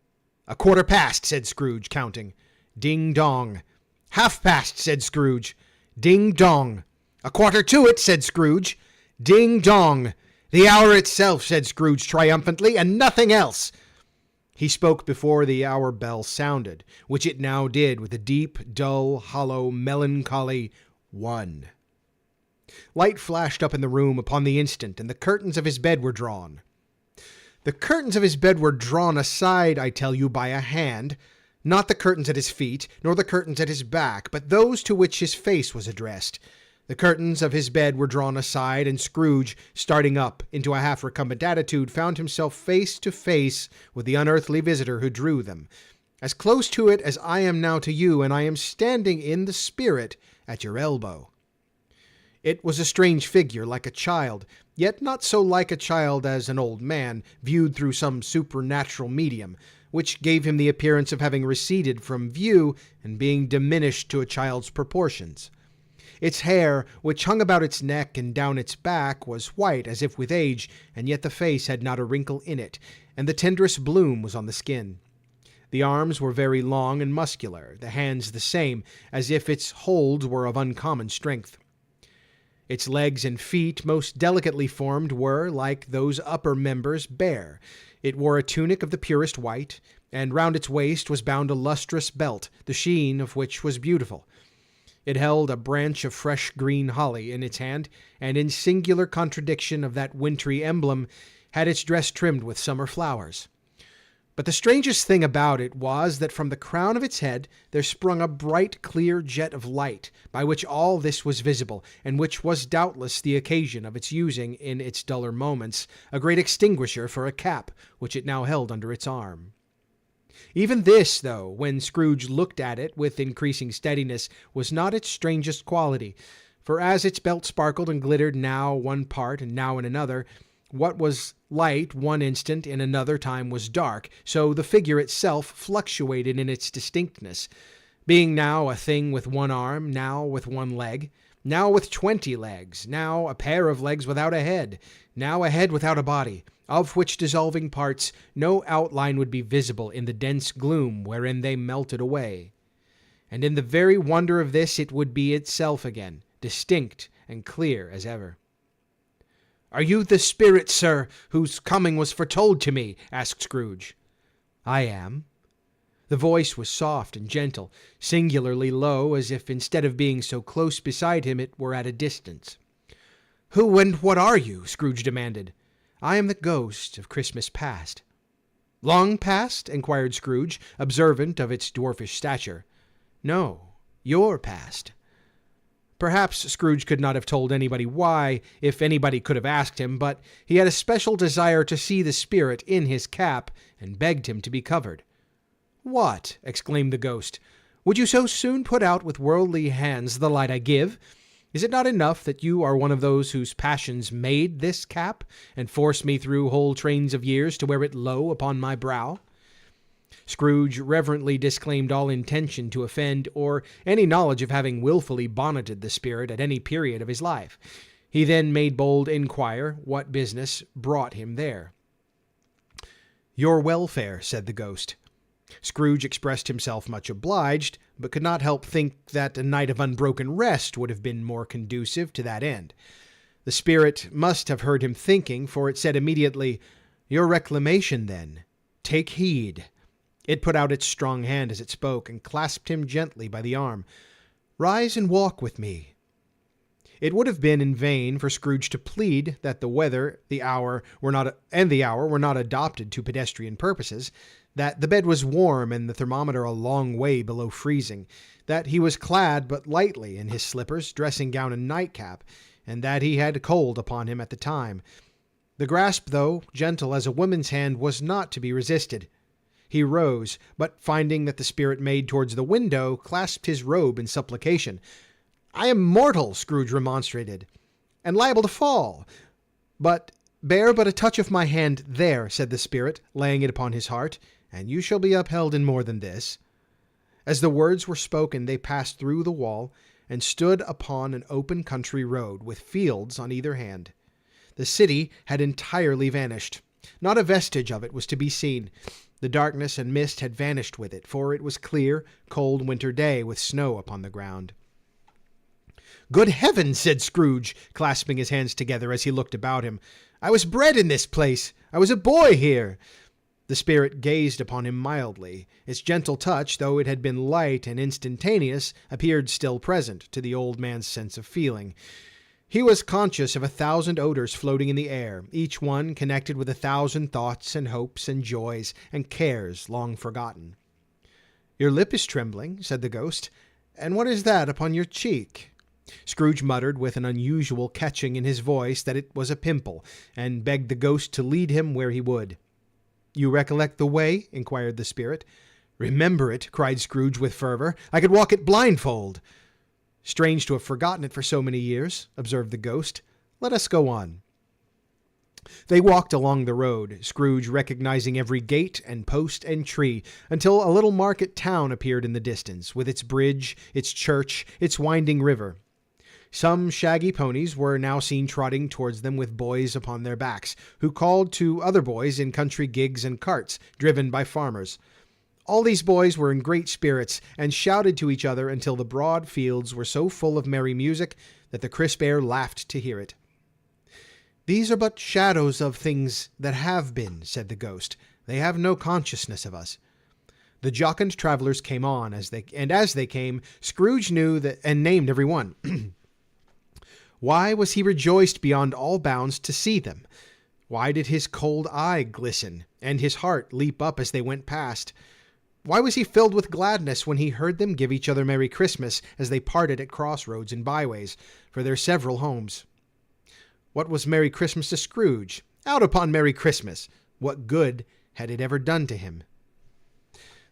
"A quarter past," said Scrooge, counting. "Ding-dong." "Half-past," said Scrooge. "Ding-dong." "A quarter to it," said Scrooge. "Ding-dong." "The hour itself," said Scrooge triumphantly, "and nothing else." He spoke before the hour bell sounded, which it now did with a deep, dull, hollow, melancholy 1. Light flashed up in the room upon the instant, and the curtains of his bed were drawn. The curtains of his bed were drawn aside, I tell you, by a hand, not the curtains at his feet, nor the curtains at his back, but those to which his face was addressed. The curtains of his bed were drawn aside, and Scrooge, starting up into a half-recumbent attitude, found himself face to face with the unearthly visitor who drew them, as close to it as I am now to you, and I am standing in the spirit at your elbow. It was a strange figure, like a child, yet not so like a child as an old man, viewed through some supernatural medium, which gave him the appearance of having receded from view and being diminished to a child's proportions. Its hair, which hung about its neck and down its back, was white as if with age, and yet the face had not a wrinkle in it, and the tenderest bloom was on the skin. The arms were very long and muscular, the hands the same, as if its holds were of uncommon strength. Its legs and feet, most delicately formed, were, like those upper members, bare. It wore a tunic of the purest white, and round its waist was bound a lustrous belt, the sheen of which was beautiful. It held a branch of fresh green holly in its hand, and in singular contradiction of that wintry emblem, had its dress trimmed with summer flowers. But the strangest thing about it was that from the crown of its head there sprung a bright clear jet of light, by which all this was visible, and which was doubtless the occasion of its using, in its duller moments, a great extinguisher for a cap, which it now held under its arm. Even this, though, when Scrooge looked at it with increasing steadiness, was not its strangest quality, for as its belt sparkled and glittered now one part and now in another, what was light one instant in another time was dark, so the figure itself fluctuated in its distinctness, being now a thing with one arm, now with one leg, now with 20 legs, now a pair of legs without a head, now a head without a body, of which dissolving parts no outline would be visible in the dense gloom wherein they melted away. And in the very wonder of this it would be itself again, distinct and clear as ever. "Are you the spirit, sir, whose coming was foretold to me?" asked Scrooge. "I am." The voice was soft and gentle, singularly low, as if instead of being so close beside him it were at a distance. "Who and what are you?" Scrooge demanded. "I am the ghost of Christmas past." "Long past?" inquired Scrooge, observant of its dwarfish stature. "No, your past." Perhaps Scrooge could not have told anybody why, if anybody could have asked him, but he had a special desire to see the spirit in his cap, and begged him to be covered. "What!" exclaimed the ghost. "Would you so soon put out with worldly hands the light I give? Is it not enough that you are one of those whose passions made this cap, and forced me through whole trains of years to wear it low upon my brow?" Scrooge reverently disclaimed all intention to offend, or any knowledge of having wilfully bonneted the spirit at any period of his life. He then made bold inquire what business brought him there. "Your welfare," said the ghost. Scrooge expressed himself much obliged, but could not help think that a night of unbroken rest would have been more conducive to that end. The spirit must have heard him thinking, for it said immediately, "Your reclamation, then. Take heed." It put out its strong hand as it spoke, and clasped him gently by the arm. "Rise and walk with me." It would have been in vain for Scrooge to plead that the weather, the hour were not adopted to pedestrian purposes, that the bed was warm and the thermometer a long way below freezing, that he was clad but lightly in his slippers, dressing gown, and nightcap, and that he had cold upon him at the time. The grasp, though gentle as a woman's hand, was not to be resisted. He rose, but finding that the spirit made towards the window, clasped his robe in supplication. "I am mortal," Scrooge remonstrated, "and liable to fall. But bear but a touch of my hand there," said the spirit, laying it upon his heart, "and you shall be upheld in more than this." As the words were spoken, they passed through the wall, and stood upon an open country road, with fields on either hand. The city had entirely vanished. Not a vestige of it was to be seen. The darkness and mist had vanished with it, for it was clear, cold winter day, with snow upon the ground. "Good heavens!" said Scrooge, clasping his hands together as he looked about him. "I was bred in this place. I was a boy here." The spirit gazed upon him mildly. Its gentle touch, though it had been light and instantaneous, appeared still present to the old man's sense of feeling. He was conscious of 1,000 odors floating in the air, each one connected with 1,000 thoughts and hopes and joys and cares long forgotten. "Your lip is trembling," said the ghost. "And what is that upon your cheek?" Scrooge muttered with an unusual catching in his voice that it was a pimple, and begged the ghost to lead him where he would. "You recollect the way?" inquired the spirit. "Remember it!" cried Scrooge with fervor. "I could walk it blindfold." "Strange to have forgotten it for so many years," observed the ghost. "Let us go on." They walked along the road, Scrooge recognizing every gate and post and tree, until a little market town appeared in the distance, with its bridge, its church, its winding river. Some shaggy ponies were now seen trotting towards them with boys upon their backs, who called to other boys in country gigs and carts, driven by farmers. All these boys were in great spirits, and shouted to each other until the broad fields were so full of merry music that the crisp air laughed to hear it. "These are but shadows of things that have been," said the ghost. "They have no consciousness of us." The jocund travelers came on, as they came, Scrooge knew that and named every one. Why was he rejoiced beyond all bounds to see them? Why did his cold eye glisten, and his heart leap up as they went past? Why was he filled with gladness when he heard them give each other Merry Christmas as they parted at crossroads and byways for their several homes? What was Merry Christmas to Scrooge? Out upon Merry Christmas! What good had it ever done to him?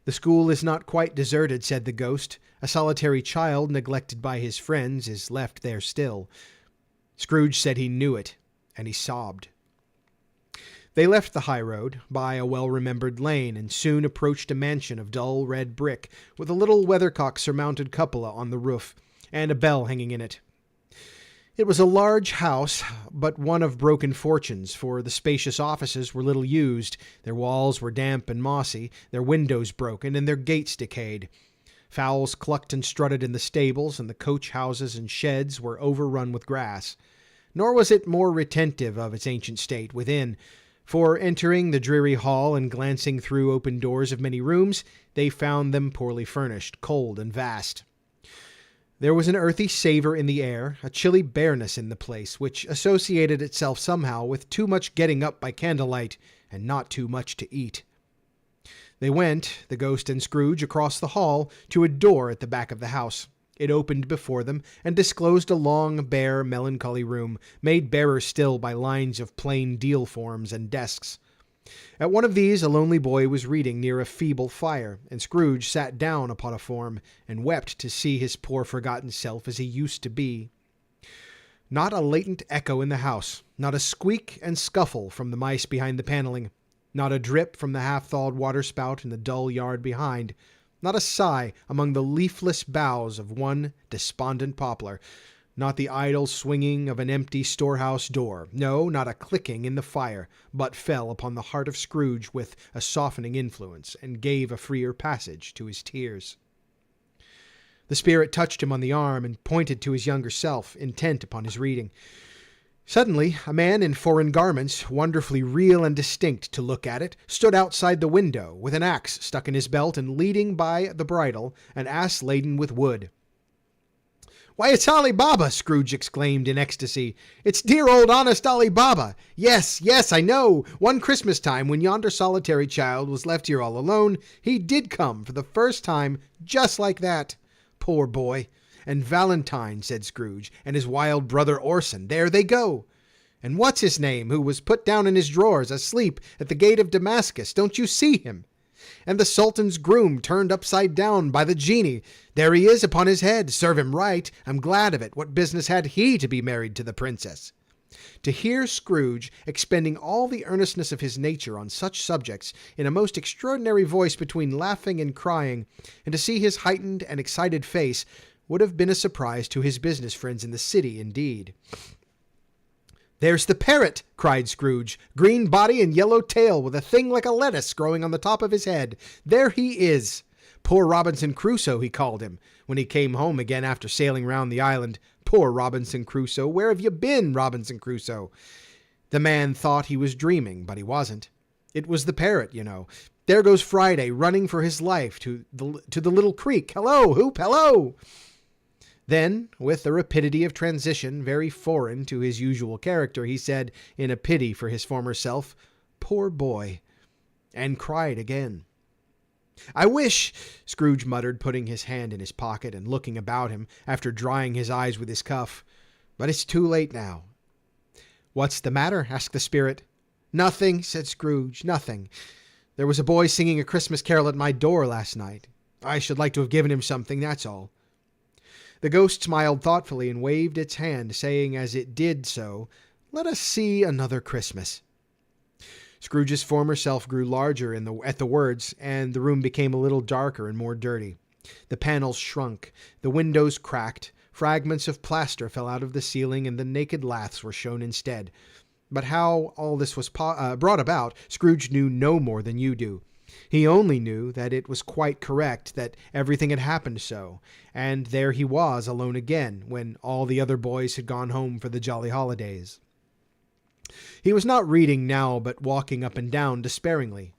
The school is not quite deserted, said the ghost. A solitary child, neglected by his friends, is left there still. Scrooge said he knew it, and he sobbed. They left the high road by a well-remembered lane and soon approached a mansion of dull red brick with a little weathercock-surmounted cupola on the roof and a bell hanging in it. It was a large house, but one of broken fortunes, for the spacious offices were little used, their walls were damp and mossy, their windows broken, and their gates decayed. Fowls clucked and strutted in the stables, and the coach houses and sheds were overrun with grass. Nor was it more retentive of its ancient state within, for entering the dreary hall and glancing through open doors of many rooms, they found them poorly furnished, cold, and vast. There was an earthy savour in the air, a chilly bareness in the place, which associated itself somehow with too much getting up by candlelight and not too much to eat. They went, the ghost and Scrooge, across the hall to a door at the back of the house. It opened before them and disclosed a long, bare, melancholy room, made barer still by lines of plain deal forms and desks. At one of these a lonely boy was reading near a feeble fire, and Scrooge sat down upon a form and wept to see his poor forgotten self as he used to be. Not a latent echo in the house, not a squeak and scuffle from the mice behind the paneling, not a drip from the half-thawed water-spout in the dull yard behind, not a sigh among the leafless boughs of one despondent poplar, not the idle swinging of an empty storehouse door, no, not a clicking in the fire, but fell upon the heart of Scrooge with a softening influence, and gave a freer passage to his tears. The spirit touched him on the arm and pointed to his younger self, intent upon his reading. Suddenly, a man in foreign garments, wonderfully real and distinct to look at it, stood outside the window, with an axe stuck in his belt and leading by the bridle an ass laden with wood. "Why, it's Ali Baba!" Scrooge exclaimed in ecstasy. "It's dear old honest Ali Baba! Yes, yes, I know! One Christmas time, when yonder solitary child was left here all alone, he did come for the first time, just like that. Poor boy! And Valentine," said Scrooge, "and his wild brother Orson, there they go! And what's his name, who was put down in his drawers, asleep at the gate of Damascus, don't you see him? And the Sultan's groom turned upside down by the genie, there he is upon his head, serve him right, I'm glad of it, what business had he to be married to the princess?" To hear Scrooge expending all the earnestness of his nature on such subjects in a most extraordinary voice between laughing and crying, and to see his heightened and excited face, would have been a surprise to his business friends in the city indeed. "There's the parrot!" cried Scrooge. "Green body and yellow tail, with a thing like a lettuce growing on the top of his head. There he is! Poor Robinson Crusoe, he called him, when he came home again after sailing round the island. Poor Robinson Crusoe! Where have you been, Robinson Crusoe?" The man thought he was dreaming, but he wasn't. It was the parrot, you know. There goes Friday, running for his life to the little creek. "Hello, Hoop, hello!" Then, with a rapidity of transition very foreign to his usual character, he said, in a pity for his former self, "Poor boy," and cried again. "I wish," Scrooge muttered, putting his hand in his pocket and looking about him after drying his eyes with his cuff, "but it's too late now." "What's the matter?" asked the spirit. "Nothing," said Scrooge, "nothing. There was a boy singing a Christmas carol at my door last night. I should like to have given him something, that's all." The ghost smiled thoughtfully and waved its hand, saying as it did so, "Let us see another Christmas." Scrooge's former self grew larger at the words, and the room became a little darker and more dirty. The panels shrunk, the windows cracked, fragments of plaster fell out of the ceiling, and the naked laths were shown instead. But how all this was brought about, Scrooge knew no more than you do. He only knew that it was quite correct, that everything had happened so, and there he was alone again, when all the other boys had gone home for the jolly holidays. He was not reading now, but walking up and down despairingly.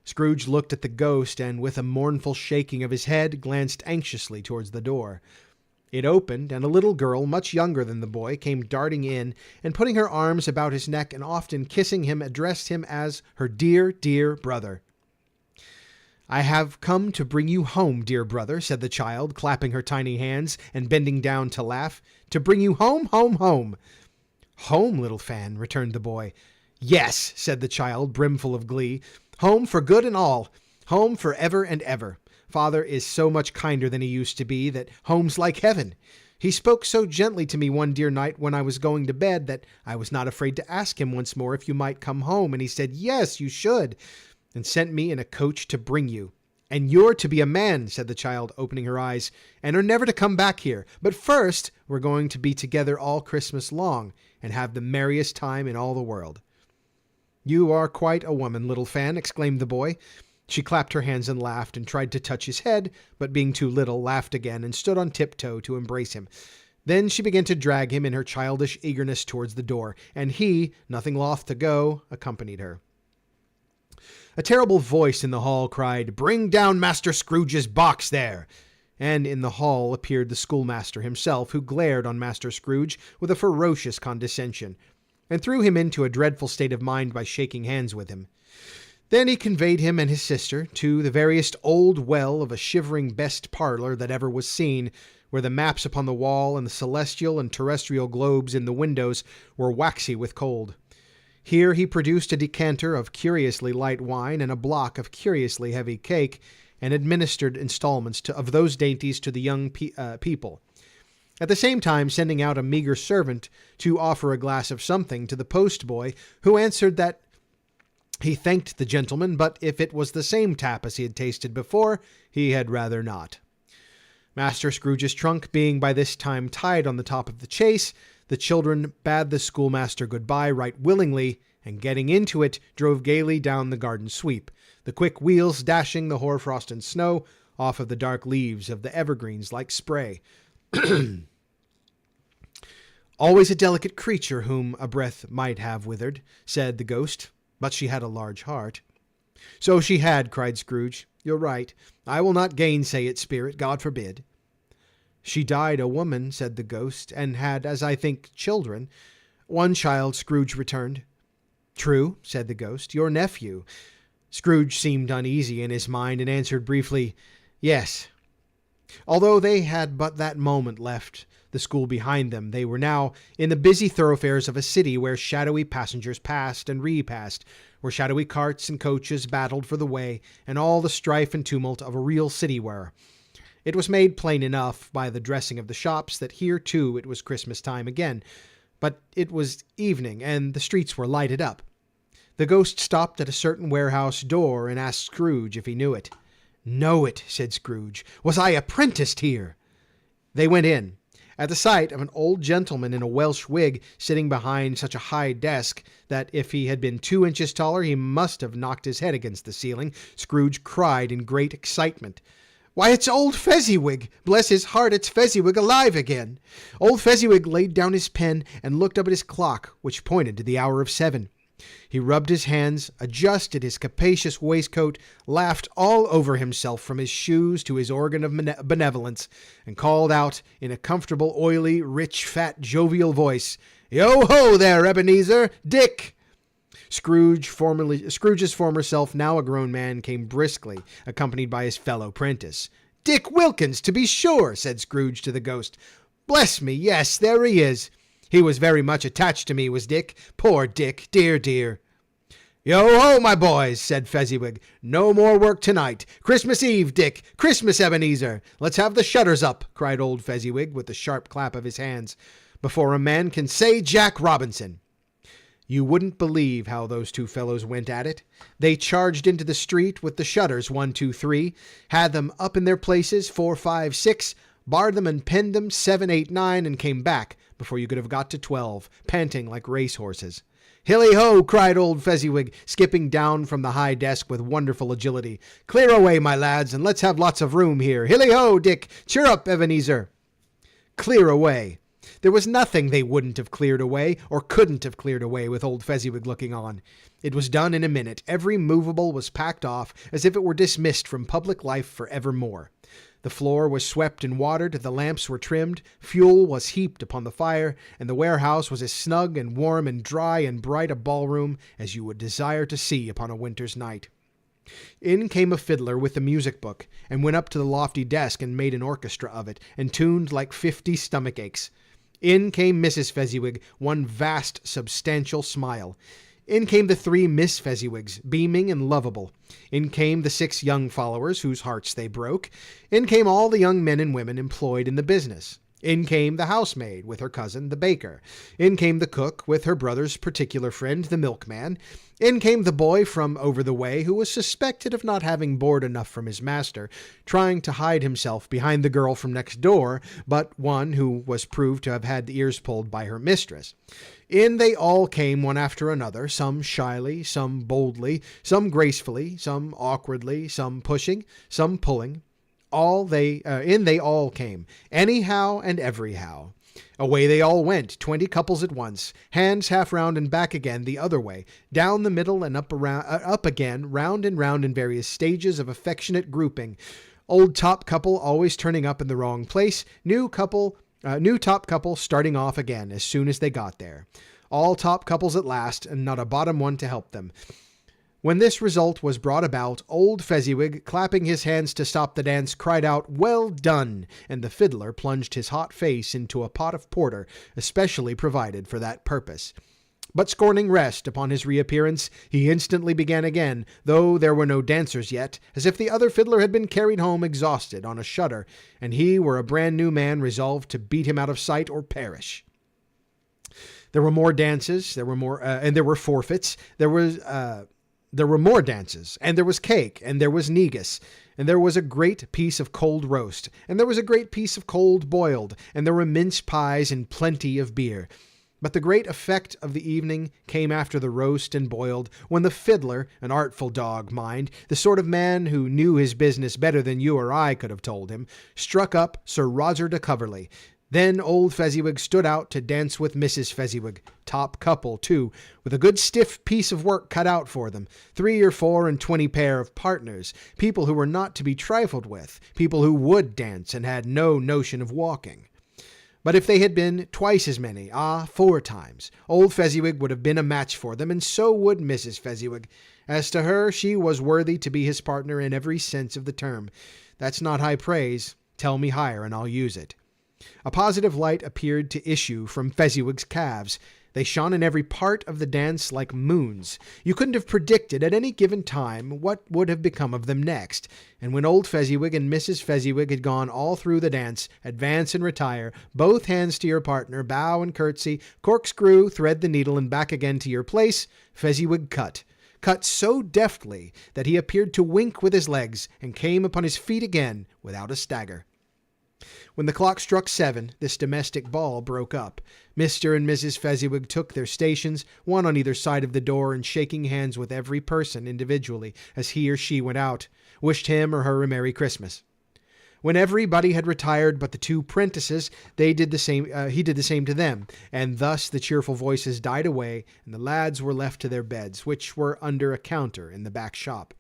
Scrooge looked at the ghost and, with a mournful shaking of his head, glanced anxiously towards the door. It opened, and a little girl, much younger than the boy, came darting in, and putting her arms about his neck and often kissing him, addressed him as her dear, dear brother. "I have come to bring you home, dear brother," said the child, clapping her tiny hands and bending down to laugh. "To bring you home, home, home." "Home, little Fan," returned the boy. "Yes," said the child, brimful of glee. "Home for good and all. Home for ever and ever. Father is so much kinder than he used to be that home's like heaven. He spoke so gently to me one dear night when I was going to bed that I was not afraid to ask him once more if you might come home, and he said, 'Yes, you should,' and sent me in a coach to bring you. And you're to be a man," said the child, opening her eyes, "and are never to come back here. But first we're going to be together all Christmas long, and have the merriest time in all the world." "You are quite a woman, little Fan," exclaimed the boy. She clapped her hands and laughed, and tried to touch his head, but being too little, laughed again, and stood on tiptoe to embrace him. Then she began to drag him in her childish eagerness towards the door, and he, nothing loth to go, accompanied her. A terrible voice in the hall cried, "Bring down Master Scrooge's box there!" And in the hall appeared the schoolmaster himself, who glared on Master Scrooge with a ferocious condescension, and threw him into a dreadful state of mind by shaking hands with him. Then he conveyed him and his sister to the veriest old well of a shivering best parlour that ever was seen, where the maps upon the wall and the celestial and terrestrial globes in the windows were waxy with cold. Here he produced a decanter of curiously light wine and a block of curiously heavy cake, and administered installments of those dainties to the young people, at the same time sending out a meagre servant to offer a glass of something to the post-boy, who answered that he thanked the gentleman, but if it was the same tap as he had tasted before, he had rather not. Master Scrooge's trunk being by this time tied on the top of the chaise, the children bade the schoolmaster good-bye right willingly, and getting into it, drove gaily down the garden sweep, the quick wheels dashing the hoar-frost and snow off of the dark leaves of the evergreens like spray. "Always a delicate creature whom a breath might have withered," said the ghost, "but she had a large heart." "So she had," cried Scrooge. "You're right. I will not gainsay it, spirit. God forbid." "She died a woman," said the ghost, "and had, as I think, children." "One child," Scrooge returned. "True," said the ghost. "Your nephew." Scrooge seemed uneasy in his mind, and answered briefly, "Yes." Although they had but that moment left the school behind them, they were now in the busy thoroughfares of a city where shadowy passengers passed and repassed, where shadowy carts and coaches battled for the way, and all the strife and tumult of a real city were. It was made plain enough by the dressing of the shops that here too it was Christmas time again, but it was evening, and the streets were lighted up. The ghost stopped at a certain warehouse door and asked Scrooge if he knew it. "Know it," said Scrooge. "Was I apprenticed here?" They went in. At the sight of an old gentleman in a Welsh wig sitting behind such a high desk that if he had been 2 inches taller he must have knocked his head against the ceiling, Scrooge cried in great excitement, "Why, it's old Fezziwig! Bless his heart, it's Fezziwig alive again!" Old Fezziwig laid down his pen and looked up at his clock, which pointed to the hour of 7. He rubbed his hands, adjusted his capacious waistcoat, laughed all over himself from his shoes to his organ of benevolence, and called out in a comfortable, oily, rich, fat, jovial voice, "Yo-ho there, Ebenezer! Dick!" Scrooge's former self, now a grown man, came briskly, accompanied by his fellow prentice. "Dick Wilkins, to be sure," said Scrooge to the ghost. "Bless me, yes, there he is. He was very much attached to me, was Dick. Poor Dick, dear, dear." "Yo-ho, my boys," said Fezziwig. "No more work tonight. Christmas Eve, Dick. Christmas, Ebenezer. Let's have the shutters up," cried old Fezziwig with a sharp clap of his hands, "before a man can say Jack Robinson." You wouldn't believe how those two fellows went at it. They charged into the street with the shutters 1, 2, 3, had them up in their places 4, 5, 6, barred them and penned them 7, 8, 9, and came back before you could have got to 12, panting like racehorses. "Hilly-ho!" cried old Fezziwig, skipping down from the high desk with wonderful agility. "Clear away, my lads, and let's have lots of room here. Hilly-ho, Dick! Cheer up, Ebenezer!" Clear away! There was nothing they wouldn't have cleared away, or couldn't have cleared away with old Fezziwig looking on. It was done in a minute. Every movable was packed off, as if it were dismissed from public life for evermore. The floor was swept and watered, the lamps were trimmed, fuel was heaped upon the fire, and the warehouse was as snug and warm and dry and bright a ballroom as you would desire to see upon a winter's night. In came a fiddler with the music book, and went up to the lofty desk and made an orchestra of it, and tuned like 50 stomach aches. In came Mrs. Fezziwig, one vast, substantial smile. In came the 3 Miss Fezziwigs, beaming and lovable. In came the 6 young followers, whose hearts they broke. In came all the young men and women employed in the business. In came the housemaid, with her cousin, the baker. In came the cook, with her brother's particular friend, the milkman. In came the boy from over the way, who was suspected of not having board enough from his master, trying to hide himself behind the girl from next door, but one who was proved to have had the ears pulled by her mistress. In they all came one after another, some shyly, some boldly, some gracefully, some awkwardly, some pushing, some pulling. In they all came, anyhow and everyhow. Away they all went, 20 couples at once, hands half round and back again the other way, down the middle and up again, round and round in various stages of affectionate grouping. Old top couple always turning up in the wrong place, new top couple starting off again as soon as they got there. All top couples at last, and not a bottom one to help them. When this result was brought about, old Fezziwig, clapping his hands to stop the dance, cried out, "Well done!" and the fiddler plunged his hot face into a pot of porter, especially provided for that purpose. But scorning rest upon his reappearance, he instantly began again, though there were no dancers yet, as if the other fiddler had been carried home exhausted on a shutter, and he were a brand new man resolved to beat him out of sight or perish. There were more dances, and there were forfeits, there were more dances, and there was cake, and there was negus, and there was a great piece of cold roast, and there was a great piece of cold boiled, and there were mince pies and plenty of beer. But the great effect of the evening came after the roast and boiled, when the fiddler, an artful dog, mind, the sort of man who knew his business better than you or I could have told him, struck up Sir Roger de Coverley. Then old Fezziwig stood out to dance with Mrs. Fezziwig, top couple, too, with a good stiff piece of work cut out for them, 3 or 4 and 20 pair of partners, people who were not to be trifled with, people who would dance and had no notion of walking. But if they had been twice as many, 4 times, old Fezziwig would have been a match for them, and so would Mrs. Fezziwig. As to her, she was worthy to be his partner in every sense of the term. That's not high praise. Tell me higher, and I'll use it. A positive light appeared to issue from Fezziwig's calves. They shone in every part of the dance like moons. You couldn't have predicted at any given time what would have become of them next. And when old Fezziwig and Mrs. Fezziwig had gone all through the dance, advance and retire, both hands to your partner, bow and curtsy, corkscrew, thread the needle, and back again to your place, Fezziwig cut so deftly that he appeared to wink with his legs, and came upon his feet again without a stagger. When the clock struck 7, this domestic ball broke up. Mr. and Mrs. Fezziwig took their stations, one on either side of the door, and shaking hands with every person individually as he or she went out, wished him or her a Merry Christmas. When everybody had retired but the 2 prentices, he did the same to them, and thus the cheerful voices died away, and the lads were left to their beds, which were under a counter in the back shop.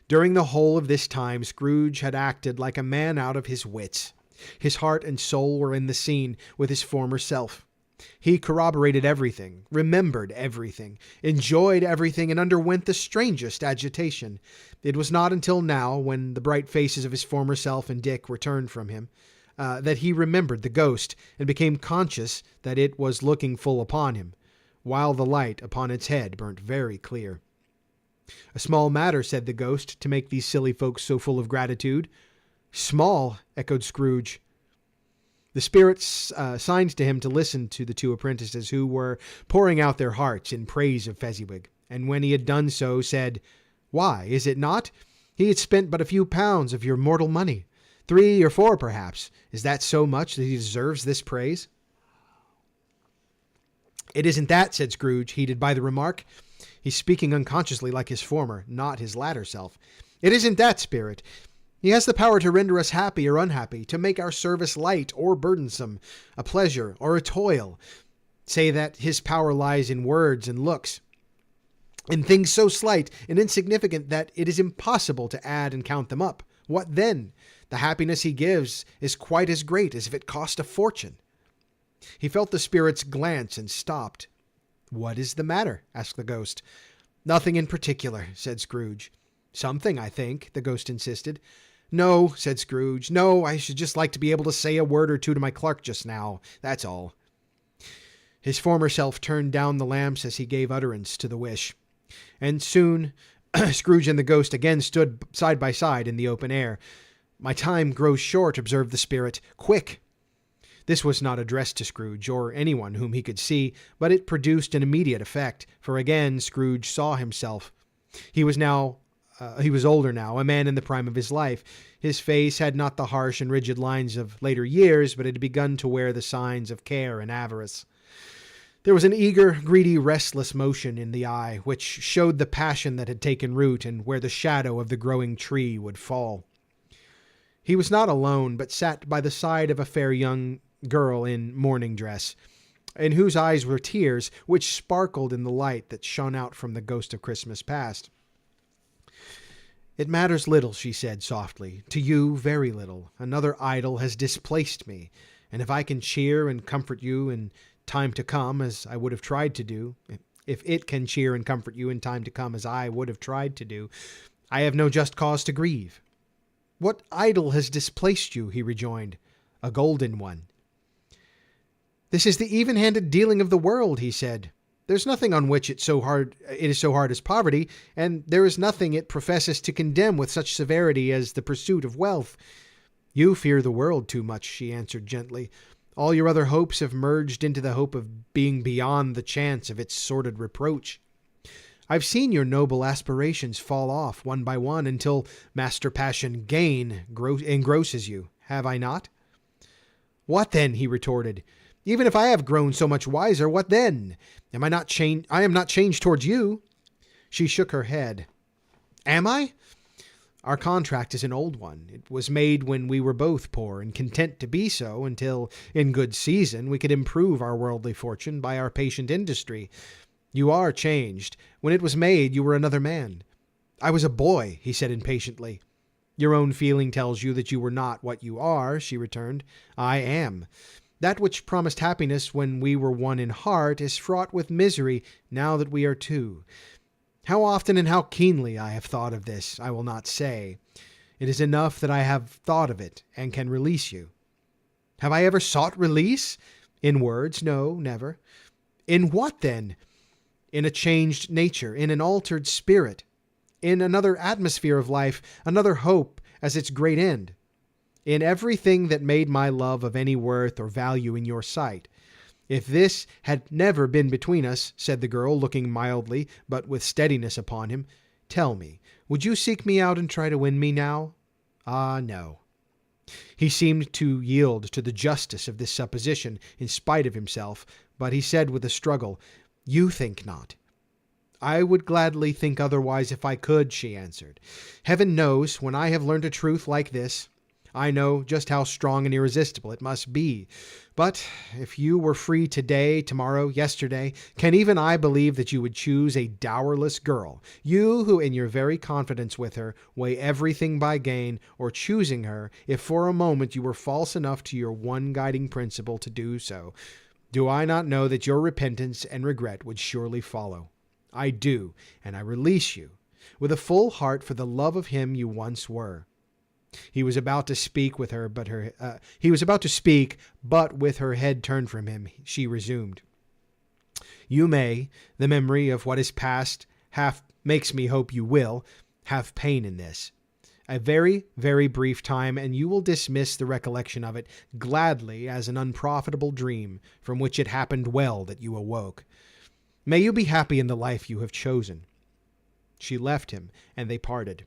During the whole of this time, Scrooge had acted like a man out of his wits. His heart and soul were in the scene with his former self. He corroborated everything, remembered everything, enjoyed everything, and underwent the strangest agitation. It was not until now, when the bright faces of his former self and Dick were turned from him, that he remembered the ghost, and became conscious that it was looking full upon him, while the light upon its head burnt very clear. "A small matter," said the ghost, "to make these silly folks so full of gratitude." "Small," echoed Scrooge. The spirits signed to him to listen to the 2 apprentices, who were pouring out their hearts in praise of Fezziwig, and when he had done so, said, "Why, is it not? He had spent but a few pounds of your mortal money. 3 or 4, perhaps. Is that so much that he deserves this praise?" "It isn't that," said Scrooge, heated by the remark. He's speaking unconsciously like his former, not his latter self. "It isn't that, spirit. He has the power to render us happy or unhappy, to make our service light or burdensome, a pleasure or a toil. Say that his power lies in words and looks, in things so slight and insignificant that it is impossible to add and count them up. What then? The happiness he gives is quite as great as if it cost a fortune. He felt the spirit's glance and stopped. "What is the matter?" asked the ghost. "Nothing in particular," said Scrooge. "Something, I think," the ghost insisted. "No," said Scrooge. "No, I should just like to be able to say a word or two to my clerk just now. That's all." His former self turned down the lamps as he gave utterance to the wish. And soon Scrooge and the ghost again stood side by side in the open air. "My time grows short," observed the spirit. "Quick!" This was not addressed to Scrooge, or anyone whom he could see, but it produced an immediate effect, for again Scrooge saw himself. He was older now, a man in the prime of his life. His face had not the harsh and rigid lines of later years, but it had begun to wear the signs of care and avarice. There was an eager, greedy, restless motion in the eye, which showed the passion that had taken root and where the shadow of the growing tree would fall. He was not alone, but sat by the side of a fair young girl in mourning dress, in whose eyes were tears, which sparkled in the light that shone out from the ghost of Christmas past. "It matters little," she said softly. "To you, very little. Another idol has displaced me, and if I can cheer and comfort you in time to come, as I would have tried to do, if it can cheer and comfort you in time to come as I would have tried to do, I have no just cause to grieve." "What idol has displaced you?" he rejoined. "A golden one." "This is the even-handed dealing of the world," he said. "There's nothing on which it is so hard as poverty, and there is nothing it professes to condemn with such severity as the pursuit of wealth." "You fear the world too much," she answered gently. "All your other hopes have merged into the hope of being beyond the chance of its sordid reproach. I've seen your noble aspirations fall off one by one until master passion gain engrosses you. Have I not?" "What then?" he retorted. "Even if I have grown so much wiser, what then? I am not changed towards you." She shook her head. "Am I? Our contract is an old one. It was made when we were both poor and content to be so until, in good season, we could improve our worldly fortune by our patient industry. You are changed. When it was made, you were another man." "I was a boy," he said impatiently. "Your own feeling tells you that you were not what you are," she returned. "I am. That which promised happiness when we were one in heart is fraught with misery now that we are two. How often and how keenly I have thought of this, I will not say. It is enough that I have thought of it and can release you." "Have I ever sought release?" "In words, no, never." "In what then?" "In a changed nature, in an altered spirit, in another atmosphere of life, another hope as its great end. In everything that made my love of any worth or value in your sight. If this had never been between us," said the girl, looking mildly but with steadiness upon him, "tell me, would you seek me out and try to win me now?" "Ah, no." He seemed to yield to the justice of this supposition in spite of himself, but he said with a struggle, "You think not." "I would gladly think otherwise if I could," she answered. "Heaven knows, when I have learned a truth like this, I know just how strong and irresistible it must be. But if you were free today, tomorrow, yesterday, can even I believe that you would choose a dowerless girl, you who in your very confidence with her weigh everything by gain, or choosing her, if for a moment you were false enough to your one guiding principle to do so? Do I not know that your repentance and regret would surely follow? I do, and I release you, with a full heart for the love of him you once were." He was about to speak, but with her head turned from him, she resumed. "You may, the memory of what is past makes me hope you will, have pain in this. A very, very brief time, and you will dismiss the recollection of it gladly as an unprofitable dream from which it happened well that you awoke. May you be happy in the life you have chosen." She left him, and they parted.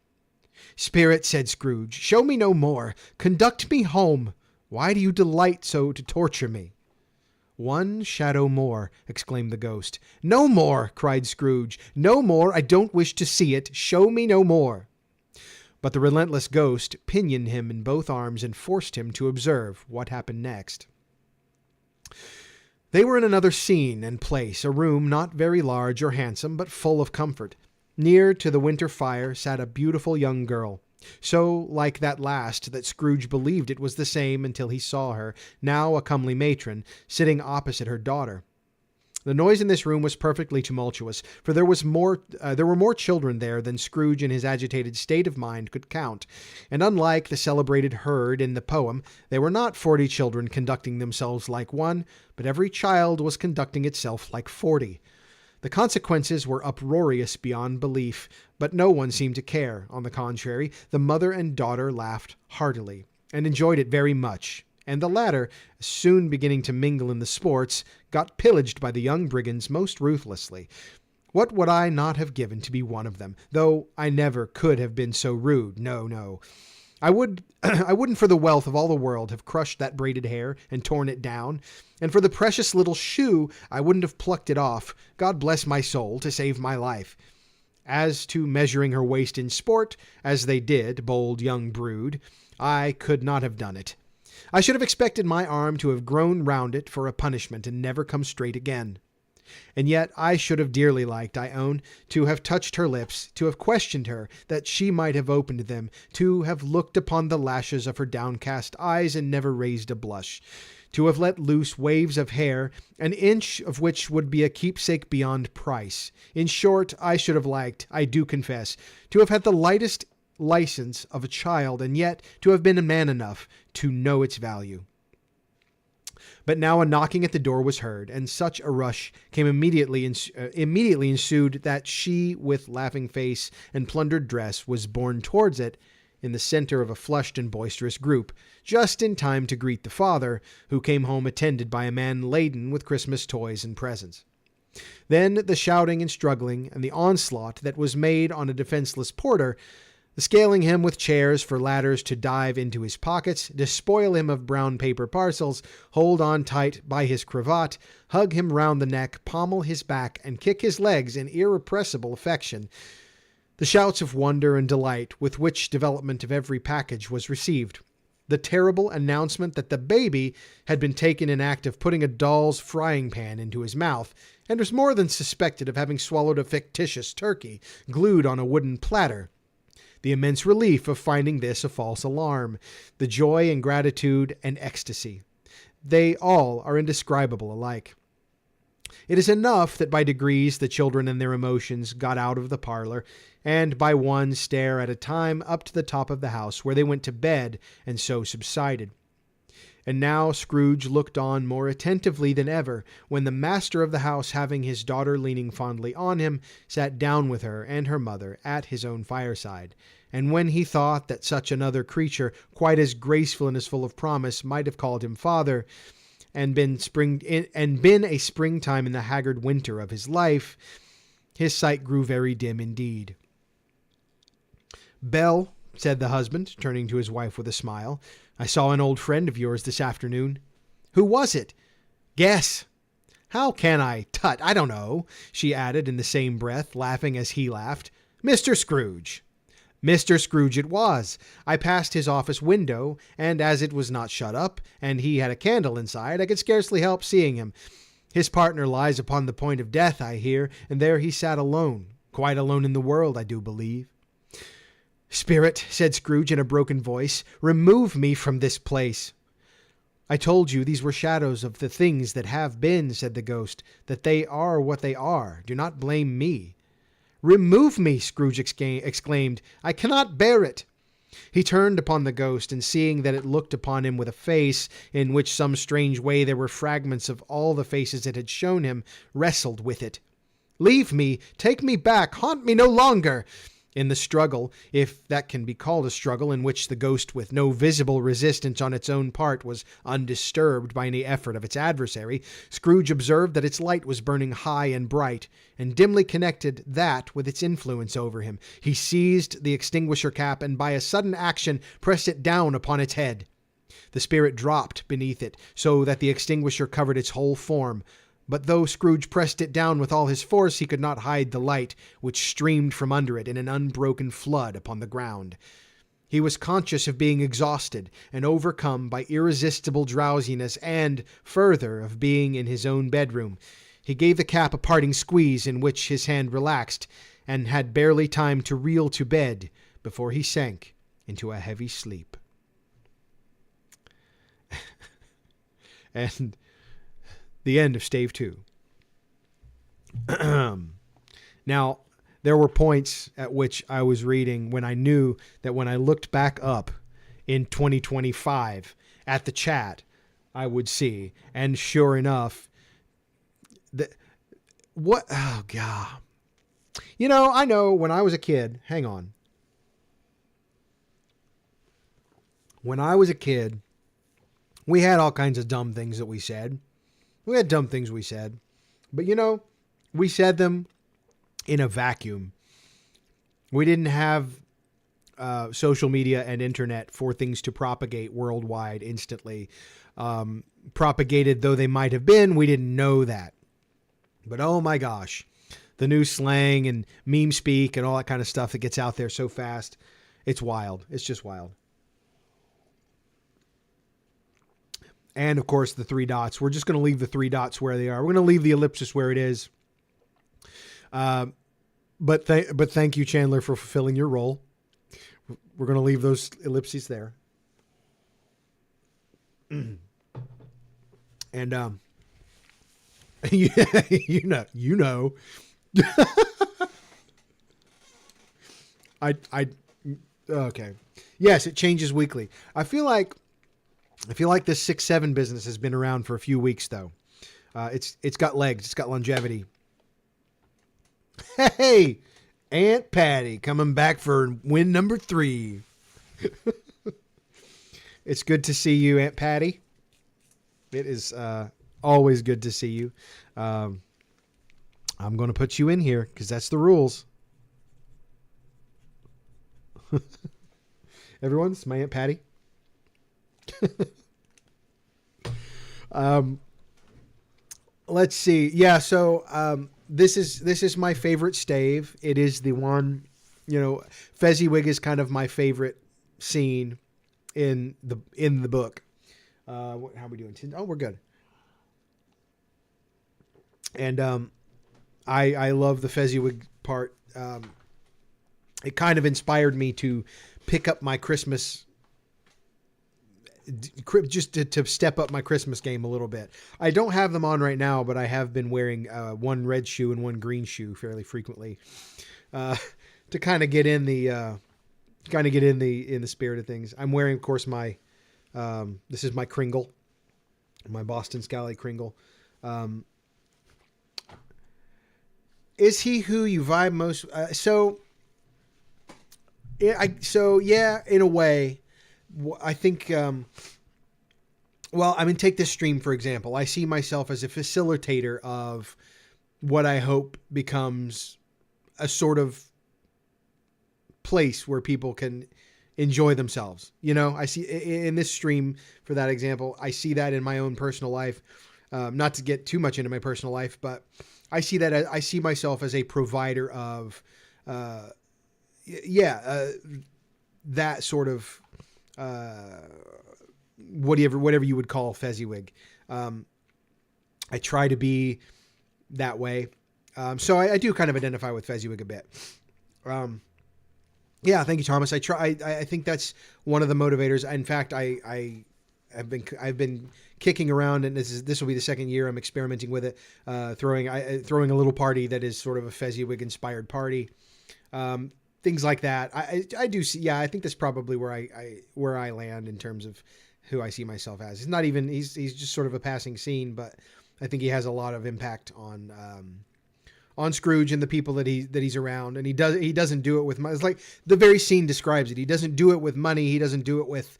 "Spirit," said Scrooge, "show me no more. Conduct me home. Why do you delight so to torture me?" "One shadow more," exclaimed the ghost. "No more," cried Scrooge. "No more. I don't wish to see it. Show me no more." But the relentless ghost pinioned him in both arms and forced him to observe what happened next. They were in another scene and place, a room not very large or handsome, but full of comfort. Near to the winter fire sat a beautiful young girl, so like that last that Scrooge believed it was the same until he saw her, now a comely matron, sitting opposite her daughter. The noise in this room was perfectly tumultuous, for there were more children there than Scrooge in his agitated state of mind could count, and unlike the celebrated herd in the poem, they were not 40 children conducting themselves like one, but every child was conducting itself like 40. The consequences were uproarious beyond belief, but no one seemed to care. On the contrary, the mother and daughter laughed heartily, and enjoyed it very much, and the latter, soon beginning to mingle in the sports, got pillaged by the young brigands most ruthlessly. What would I not have given to be one of them, though I never could have been so rude. No. I wouldn't for the wealth of all the world have crushed that braided hair and torn it down, and for the precious little shoe I wouldn't have plucked it off, God bless my soul, to save my life. As to measuring her waist in sport, as they did, bold young brood, I could not have done it. I should have expected my arm to have grown round it for a punishment and never come straight again. And yet I should have dearly liked, I own, to have touched her lips, to have questioned her, that she might have opened them, to have looked upon the lashes of her downcast eyes and never raised a blush, to have let loose waves of hair, an inch of which would be a keepsake beyond price. In short, I should have liked, I do confess, to have had the lightest license of a child, and yet to have been man enough to know its value. But now a knocking at the door was heard, and such a rush came immediately ensued that she, with laughing face and plundered dress, was borne towards it in the center of a flushed and boisterous group, just in time to greet the father, who came home attended by a man laden with Christmas toys and presents. Then the shouting and struggling, and the onslaught that was made on a defenseless porter, the scaling him with chairs for ladders to dive into his pockets, despoil him of brown paper parcels, hold on tight by his cravat, hug him round the neck, pommel his back, and kick his legs in irrepressible affection. The shouts of wonder and delight with which development of every package was received. The terrible announcement that the baby had been taken in act of putting a doll's frying pan into his mouth, and was more than suspected of having swallowed a fictitious turkey glued on a wooden platter. The immense relief of finding this a false alarm, the joy and gratitude and ecstasy. They all are indescribable alike. It is enough that by degrees the children and their emotions got out of the parlor, and by one stair at a time up to the top of the house, where they went to bed and so subsided. And now Scrooge looked on more attentively than ever, when the master of the house, having his daughter leaning fondly on him, sat down with her and her mother at his own fireside. And when he thought that such another creature, quite as graceful and as full of promise, might have called him father, and been a springtime in the haggard winter of his life, his sight grew very dim indeed. "Belle," said the husband, turning to his wife with a smile, "I saw an old friend of yours this afternoon." "Who was it?" "Guess." "How can I? Tut, I don't know," she added in the same breath, laughing as he laughed. "Mr. Scrooge." Mr. Scrooge it was. I passed his office window, and as it was not shut up, and he had a candle inside, I could scarcely help seeing him. His partner lies upon the point of death, I hear, and there he sat alone, quite alone in the world, I do believe. "Spirit," said Scrooge in a broken voice, "remove me from this place." "I told you these were shadows of the things that have been," said the ghost, "that they are what they are. Do not blame me." "Remove me!" Scrooge exclaimed. "I cannot bear it." He turned upon the ghost, and seeing that it looked upon him with a face, in which some strange way there were fragments of all the faces it had shown him, wrestled with it. "Leave me! Take me back! Haunt me no longer!" In the struggle, if that can be called a struggle, in which the ghost, with no visible resistance on its own part, was undisturbed by any effort of its adversary, Scrooge observed that its light was burning high and bright, and dimly connected that with its influence over him. He seized the extinguisher cap, and by a sudden action pressed it down upon its head. The spirit dropped beneath it, so that the extinguisher covered its whole form. But though Scrooge pressed it down with all his force, he could not hide the light which streamed from under it in an unbroken flood upon the ground. He was conscious of being exhausted and overcome by irresistible drowsiness and, further, of being in his own bedroom. He gave the cap a parting squeeze in which his hand relaxed and had barely time to reel to bed before he sank into a heavy sleep. And the end of Stave 2. Now, there were points at which I was reading when I knew that when I looked back up in 2025 at the chat, I would see. And sure enough, oh God. You know, I know when I was a kid, hang on. When I was a kid, we had all kinds of dumb things that we said. We had dumb things we said. But you know, we said them in a vacuum. We didn't have social media and internet for things to propagate worldwide instantly. Propagated though they might have been, we didn't know that. But oh my gosh, the new slang and meme speak and all that kind of stuff that gets out there so fast. It's wild. It's just wild. And of course, the 3 dots. We're just going to leave the 3 dots where they are. We're going to leave the ellipsis where it is. But thank you, Chandler, for fulfilling your role. We're going to leave those ellipses there. And yeah, you know. Okay. Yes, it changes weekly. I feel like this 6-7 business has been around for a few weeks though. It's got legs. It's got longevity. Hey, Aunt Patty coming back for win number 3. It's good to see you, Aunt Patty. It is always good to see you. I'm going to put you in here because that's the rules. Everyone, it's my Aunt Patty. Let's see. Yeah. So, this is my favorite stave. It is the one, you know, Fezziwig is kind of my favorite scene in the book. How are we doing? Oh, we're good. And, I love the Fezziwig part. It kind of inspired me to pick up my Christmas, just to step up my Christmas game a little bit. I don't have them on right now, but I have been wearing one red shoe and one green shoe fairly frequently to kind of get in the spirit of things. I'm wearing, of course, my this is my Kringle, my Boston Scally Kringle. Is he who you vibe most? Yeah, in a way. I think, take this stream, for example. I see myself as a facilitator of what I hope becomes a sort of place where people can enjoy themselves. You know, I see in this stream, for that example, I see that in my own personal life. Not to get too much into my personal life, but I see that I see myself as a provider of, that sort of, whatever you would call Fezziwig. I try to be that way. So I do kind of identify with Fezziwig a bit. Yeah, thank you, Thomas. I think that's one of the motivators. In fact, I've been kicking around, and this will be the second year I'm experimenting with it, throwing a little party that is sort of a Fezziwig inspired party. Things like that. I do see. Yeah, I think that's probably where I land in terms of who I see myself as. He's not even. He's just sort of a passing scene, but I think he has a lot of impact on Scrooge and the people that he's around. And he doesn't do it with money. It's like the very scene describes it. He doesn't do it with money. He doesn't do it with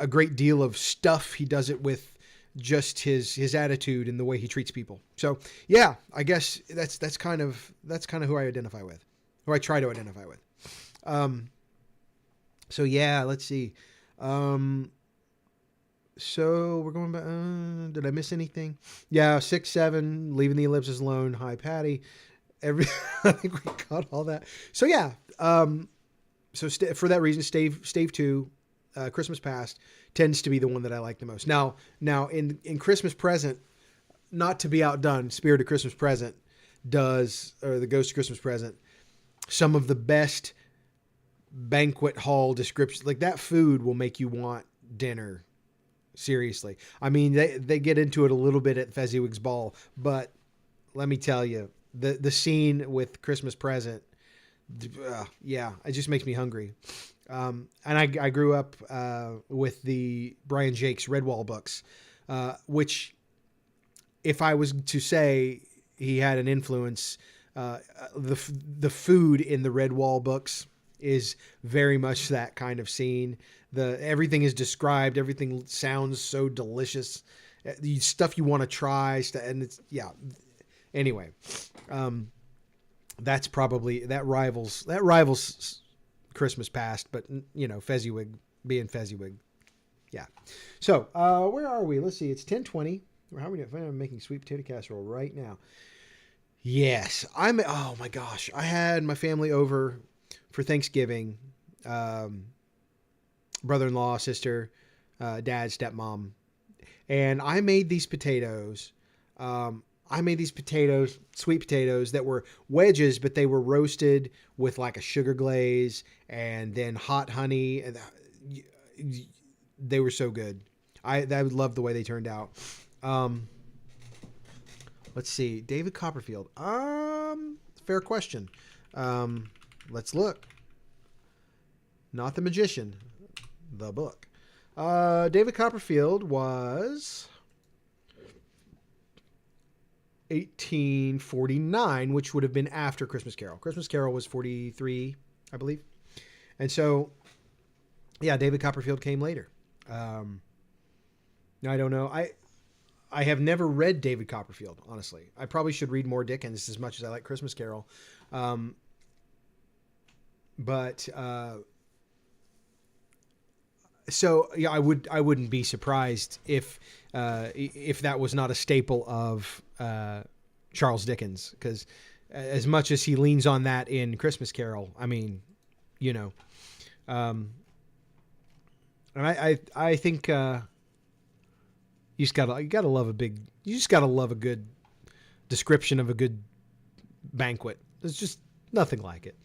a great deal of stuff. He does it with just his attitude and the way he treats people. So yeah, I guess that's kind of who I identify with, who I try to identify with. So yeah, let's see. So we're going back. Did I miss anything? Yeah, 6-7, leaving the ellipsis alone. Hi, Patty. I think we got all that. So yeah, for that reason, Stave 2, Christmas Past, tends to be the one that I like the most. Now in Christmas Present, not to be outdone, Spirit of Christmas Present or the Ghost of Christmas Present, some of the best banquet hall descriptions. Like, that food will make you want dinner. Seriously. I mean, they get into it a little bit at Fezziwig's ball, but let me tell you, the scene with Christmas Present, yeah, it just makes me hungry. And I grew up with the Brian Jakes Redwall books, which, if I was to say he had an influence, the food in the Redwall books is very much that kind of scene. Everything is described. Everything sounds so delicious. The stuff you want to try, and it's, yeah. Anyway, that rivals Christmas Past, but Fezziwig being Fezziwig. Yeah. So, where are we? Let's see. It's 10:20. How are we doing? I'm making sweet potato casserole right now. Yes. Oh my gosh. I had my family over for Thanksgiving. Brother-in-law, sister, dad, stepmom. And I made these potatoes. Sweet potatoes that were wedges, but they were roasted with like a sugar glaze and then hot honey. And they were so good. I love the way they turned out. Let's see. David Copperfield. Fair question. Let's look. Not the Magician. The book. David Copperfield was 1849, which would have been after Christmas Carol. Christmas Carol was 43, I believe. And so, yeah, David Copperfield came later. I don't know. I have never read David Copperfield, honestly. I probably should read more Dickens as much as I like Christmas Carol. So yeah, I wouldn't be surprised if that was not a staple of Charles Dickens, because as much as he leans on that in Christmas Carol, I mean, and I think you just gotta love a good description of a good banquet. There's just nothing like it.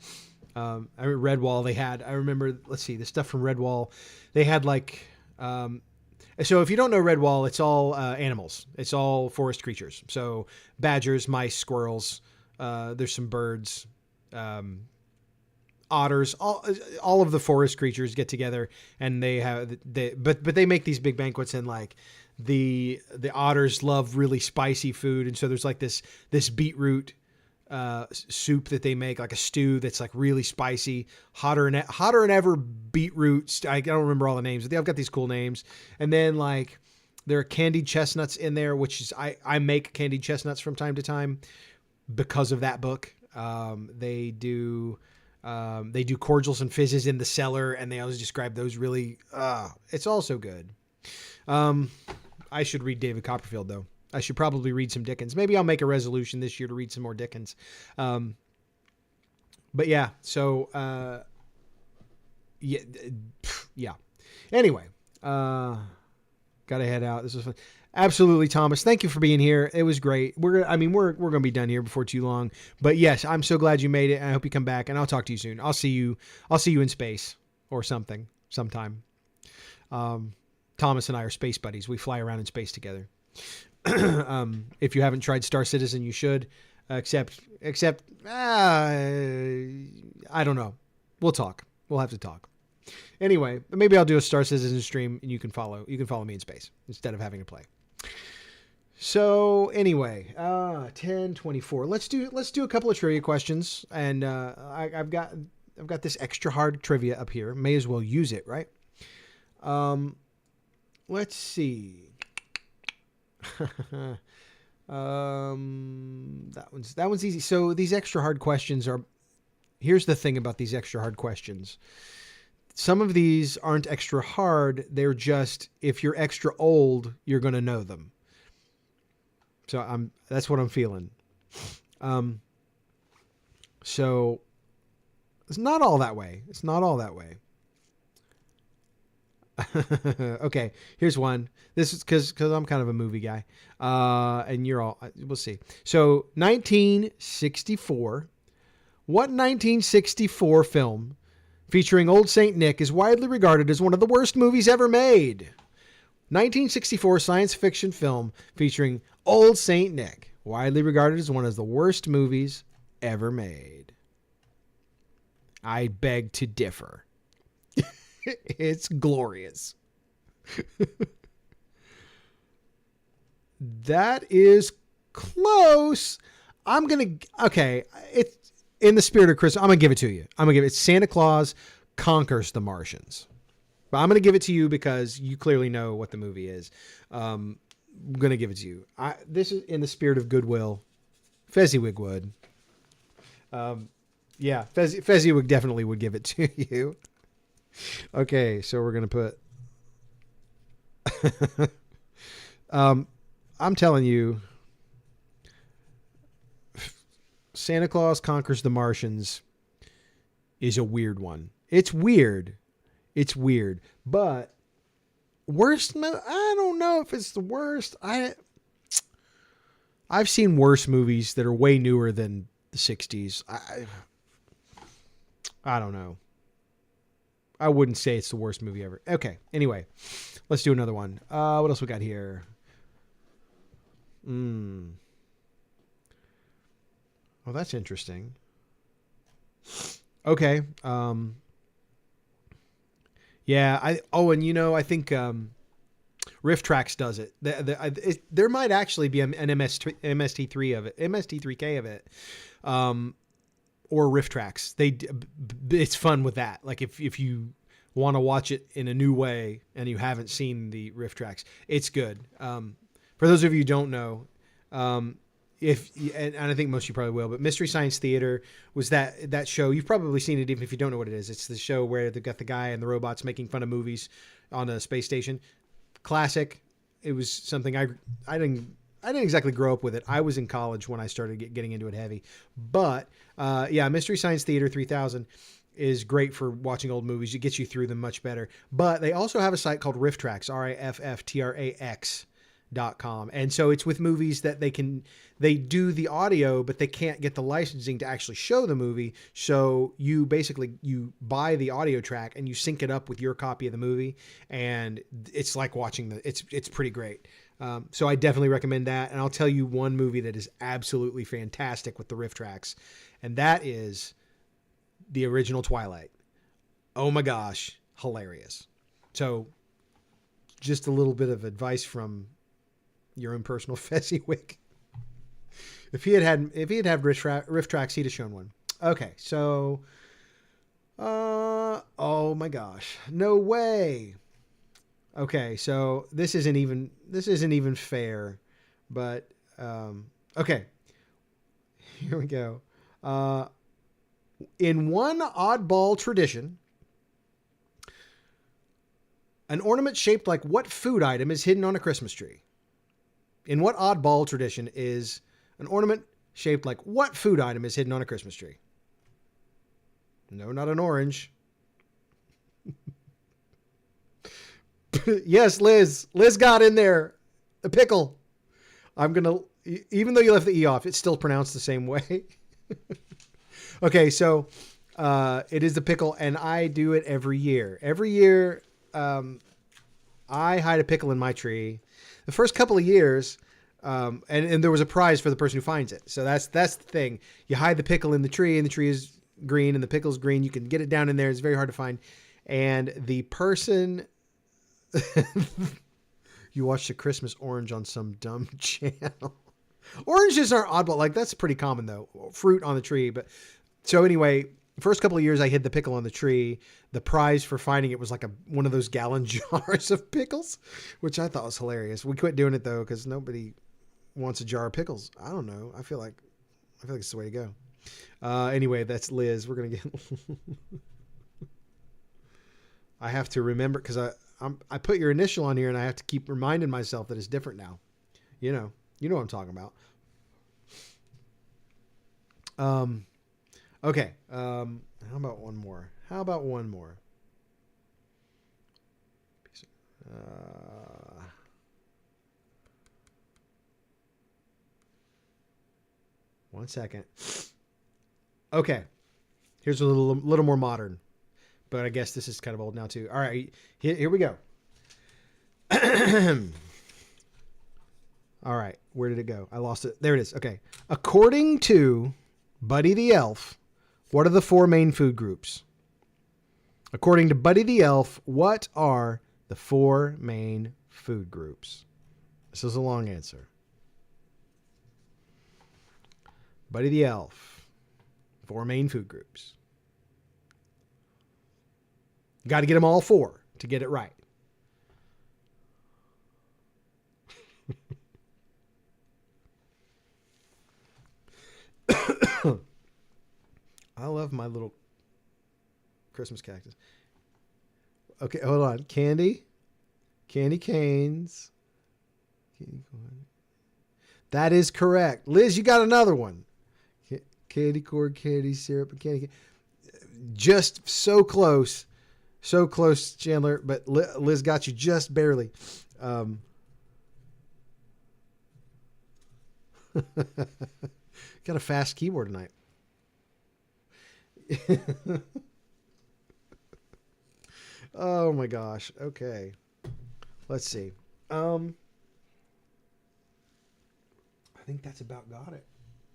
I remember Redwall, I remember, let's see, the stuff from Redwall, they had like, so if you don't know Redwall, it's all animals. It's all forest creatures. So badgers, mice, squirrels, there's some birds, otters, all of the forest creatures get together, and but they make these big banquets, and like the otters love really spicy food. And so there's like this beetroot soup that they make, like a stew that's like really spicy, hotter than ever beetroot. I don't remember all the names, but they've got these cool names. And then like there are candied chestnuts in there, which is, I make candied chestnuts from time to time because of that book. They do cordials and fizzes in the cellar, and they always describe those really, it's also good. I should read David Copperfield though. I should probably read some Dickens. Maybe I'll make a resolution this year to read some more Dickens. But yeah, so, yeah. Anyway, gotta head out. This was fun. Absolutely, Thomas. Thank you for being here. It was great. We're going to be done here before too long, but yes, I'm so glad you made it. And I hope you come back, and I'll talk to you soon. I'll see you in space or something sometime. Thomas and I are space buddies. We fly around in space together. If you haven't tried Star Citizen, you should. Except, I don't know. We'll talk. We'll have to talk. Anyway, maybe I'll do a Star Citizen stream, and you can follow me in space instead of having to play. So anyway, 10:24. Let's do a couple of trivia questions, and I've got this extra hard trivia up here. May as well use it, right? Let's see. That one's easy. So these extra hard questions here's the thing about these extra hard questions. Some of these aren't extra hard. They're just, if you're extra old, you're going to know them. So that's what I'm feeling. So It's not all that way. It's not all that way. Okay, here's one. This is because I'm kind of a movie guy, and you're all. We'll see. So, 1964. What 1964 film featuring Old Saint Nick is widely regarded as one of the worst movies ever made? 1964 science fiction film featuring Old Saint Nick, widely regarded as one of the worst movies ever made. I beg to differ. It's glorious. That is close. Okay. It's in the spirit of Christmas. I'm going to give it to you. It's Santa Claus Conquers the Martians. But I'm going to give it to you because you clearly know what the movie is. I'm going to give it to you. This is in the spirit of goodwill. Fezziwig would. Yeah, Fezziwig definitely would give it to you. Okay, so we're going to put... I'm telling you, Santa Claus Conquers the Martians is a weird one. It's weird. But worst, I don't know if it's the worst. I've seen worse movies that are way newer than the 60s. I don't know. I wouldn't say it's the worst movie ever. Okay, anyway, let's do another one. What else we got here? Oh, that's interesting. Okay. Yeah. I think Riff Tracks does it. There might actually be an MST3 of it, MST3K of it, or Riff Tracks. It's fun with that. Like if you want to watch it in a new way and you haven't seen the Riff Tracks, it's good. For those of you who don't know, and I think most of you probably will, but Mystery Science Theater was that show. You've probably seen it even if you don't know what it is. It's the show where they've got the guy and the robots making fun of movies on a space station. Classic. It was something I didn't exactly grow up with it. I was in college when I started getting into it heavy. But yeah, Mystery Science Theater 3000 is great for watching old movies. It gets you through them much better. But they also have a site called Riff Tracks, RIFFTRAX.com. And so it's with movies that they do the audio, but they can't get the licensing to actually show the movie. So you buy the audio track and you sync it up with your copy of the movie. And it's like watching it's pretty great. So I definitely recommend that. And I'll tell you one movie that is absolutely fantastic with the Riff Tracks. And that is the original Twilight. Oh my gosh. Hilarious. So just a little bit of advice from your own personal Fezziwig. If he had Riff Tracks, he'd have shown one. Okay, so oh my gosh. No way. Okay, so this isn't even fair, but okay. Here we go. In one oddball tradition, an ornament shaped like what food item is hidden on a Christmas tree? In what oddball tradition is an ornament shaped like what food item is hidden on a Christmas tree? No, not an orange. Yes, Liz. Liz got in there. A pickle. Even though you left the E off, it's still pronounced the same way. Okay, so it is the pickle, and I do it every year. Every year, I hide a pickle in my tree. The first couple of years, and there was a prize for the person who finds it. So that's the thing. You hide the pickle in the tree, and the tree is green, and the pickle's green. You can get it down in there. It's very hard to find. And the person... You watched a Christmas orange on some dumb channel. Oranges aren't oddball. Like, that's pretty common, though. Fruit on the tree. But so anyway... First couple of years, I hid the pickle on the tree. The prize for finding it was like one of those gallon jars of pickles, which I thought was hilarious. We quit doing it though because nobody wants a jar of pickles. I don't know. I feel like it's the way to go. Anyway, that's Liz. We're gonna get. I have to remember because I put your initial on here and I have to keep reminding myself that it's different now. You know what I'm talking about. Okay. How about one more? One second. Okay. Here's a little more modern, but I guess this is kind of old now too. All right. Here we go. All right. Where did it go? I lost it. There it is. Okay. According to Buddy the Elf, what are the 4 main food groups? According to Buddy the Elf, what are the 4 main food groups? This is a long answer. Buddy the Elf, 4 main food groups. Got to get them all 4 to get it right. I love my little Christmas cactus. Okay, hold on. Candy canes. Candy corn. That is correct. Liz, you got another one. Candy corn, candy syrup, and candy. Just so close. So close, Chandler, but Liz got you just barely. Got a fast keyboard tonight. Oh my gosh. Okay. Let's see. I think that's about got it,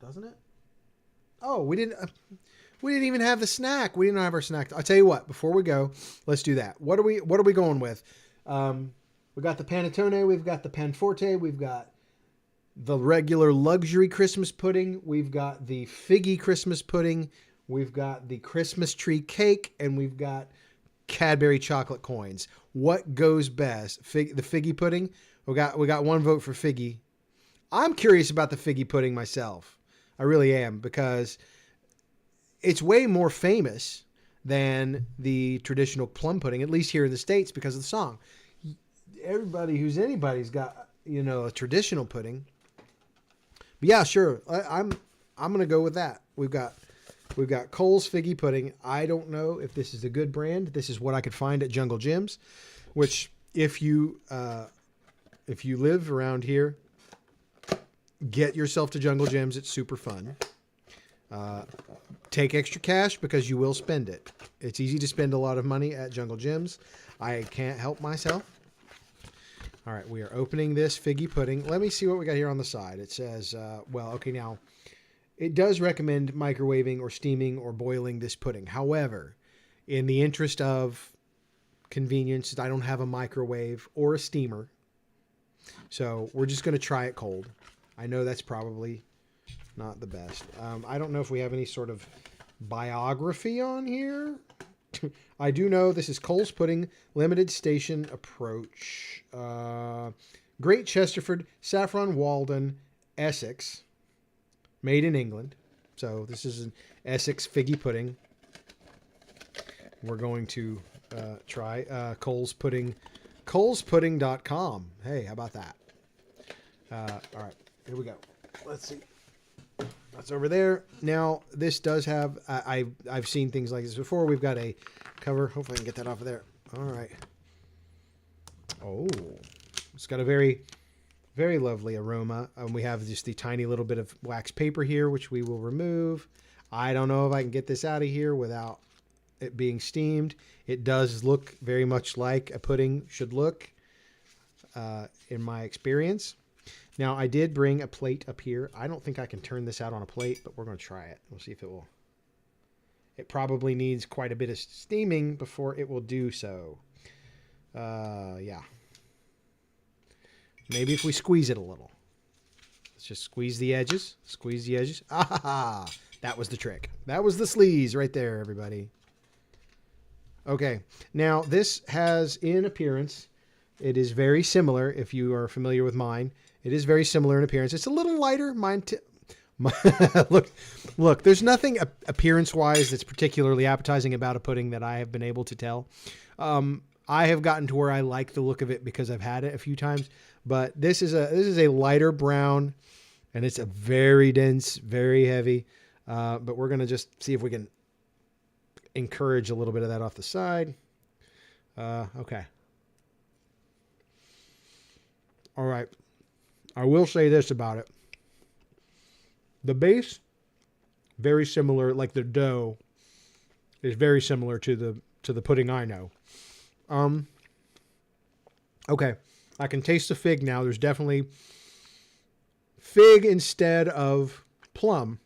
doesn't it? Oh, we didn't even have the snack. We didn't have our snack. I'll tell you what, before we go, let's do that. What are we going with? We got the panettone, we've got the panforte, we've got the regular luxury Christmas pudding, we've got the figgy Christmas pudding, we've got the Christmas tree cake, and we've got Cadbury chocolate coins. What goes best? The figgy pudding? We got one vote for figgy. I'm curious about the figgy pudding myself. I really am, because it's way more famous than the traditional plum pudding, at least here in the States, because of the song. Anybody's got, a traditional pudding. But yeah, sure. I'm going to go with that. We've got Cole's figgy pudding. I don't know if this is a good brand. This is what I could find at Jungle Gyms, which if you live around here, get yourself to Jungle Gyms. It's super fun. Take extra cash because you will spend it. It's easy to spend a lot of money at Jungle Gyms. I can't help myself. All right, we are opening this figgy pudding. Let me see what we got here on the side. It says, now it does recommend microwaving or steaming or boiling this pudding. However, in the interest of convenience, I don't have a microwave or a steamer. So we're just going to try it cold. I know that's probably not the best. I don't know if we have any sort of biography on here. I do know this is Cole's Pudding, limited station approach. Great Chesterford, Saffron Walden, Essex, made in England. So this is an Essex figgy pudding. We're going to try Cole's Pudding, colespudding.com. Hey, how about that? All right, here we go. Let's see. That's over there. Now, this does have, I've seen things like this before. We've got a cover. Hopefully I can get that off of there. All right. Oh, it's got a very, very lovely aroma. We have just the tiny little bit of wax paper here, which we will remove. I don't know if I can get this out of here without it being steamed. It does look very much like a pudding should look, in my experience. Now, I did bring a plate up here. I don't think I can turn this out on a plate, but we're going to try it. We'll see if it will. It probably needs quite a bit of steaming before it will do so. Yeah. Maybe if we squeeze it a little. Let's just squeeze the edges. Squeeze the edges. Ah, that was the trick. That was the sleaze right there, everybody. Okay. Now, this has, in appearance, it is very similar, if you are familiar with mine. It is very similar in appearance. It's a little lighter. Look, there's nothing appearance-wise that's particularly appetizing about a pudding that I have been able to tell. I have gotten to where I like the look of it because I've had it a few times. But this is a lighter brown, and it's a very dense, very heavy. But we're going to just see if we can encourage a little bit of that off the side. Okay. All right. I will say this about it. The base, very similar, like the dough is very similar to the pudding I know. Okay. I can taste the fig now. There's definitely fig instead of plum.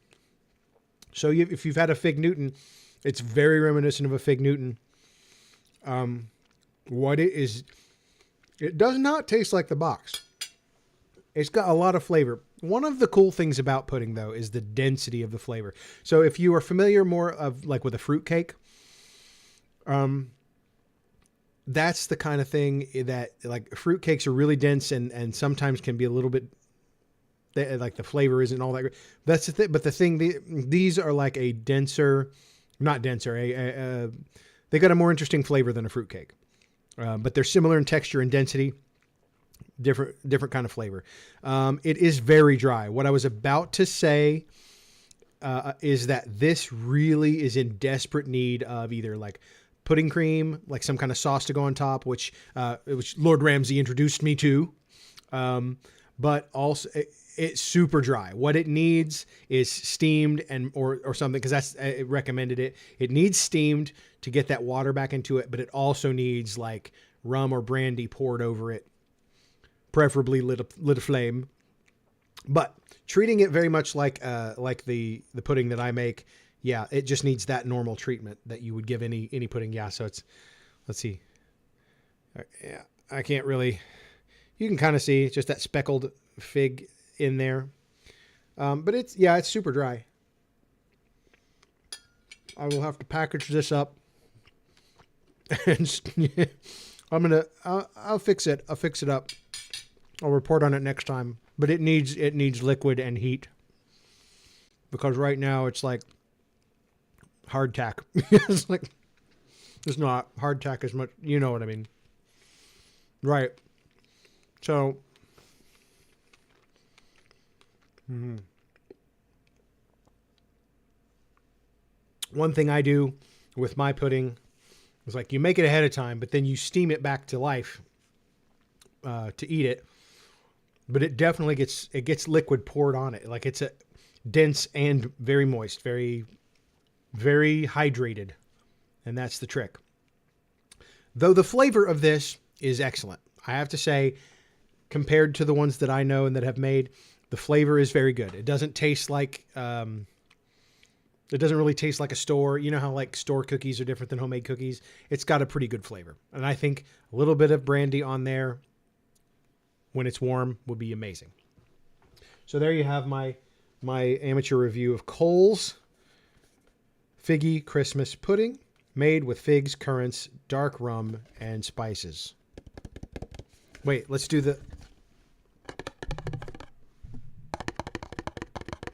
So if you've had a fig Newton, it's very reminiscent of a fig Newton. What it is, it does not taste like the box. It's got a lot of flavor. One of the cool things about pudding, though, is the density of the flavor. So if you are familiar more of like with a fruit cake, that's the kind of thing that like fruit cakes are really dense and sometimes can be a little bit like the flavor isn't all that great. That's the thing. But the thing, these are like a denser, not denser, they got a more interesting flavor than a fruit cake. But they're similar in texture and density. Different kind of flavor. It is very dry. What I was about to say is that this really is in desperate need of either like pudding cream, like some kind of sauce to go on top, which Lord Ramsay introduced me to. But also it's super dry. What it needs is steamed or something, because that's I recommended it. It needs steamed to get that water back into it, but it also needs like rum or brandy poured over it. Preferably lit a flame, but treating it very much like the pudding that I make. Yeah, it just needs that normal treatment that you would give any pudding. Yeah, so it's, let's see. Yeah, I can't really. You can kind of see just that speckled fig in there, but it's super dry. I will have to package this up, and I'll fix it. I'll fix it up. I'll report on it next time, but it needs liquid and heat, because right now it's like hardtack. It's like, it's not hardtack as much. You know what I mean? Right. So, one thing I do with my pudding is like you make it ahead of time, but then you steam it back to life to eat it. But it definitely gets liquid poured on it. Like it's a dense and very moist, very, very hydrated. And that's the trick. Though the flavor of this is excellent. I have to say, compared to the ones that I know and that have made, the flavor is very good. It doesn't taste like, it doesn't really taste like a store. You know how like store cookies are different than homemade cookies? It's got a pretty good flavor. And I think a little bit of brandy on there when it's warm would be amazing. So there you have my amateur review of Cole's Figgy Christmas Pudding, made with figs, currants, dark rum, and spices. Wait, let's do the...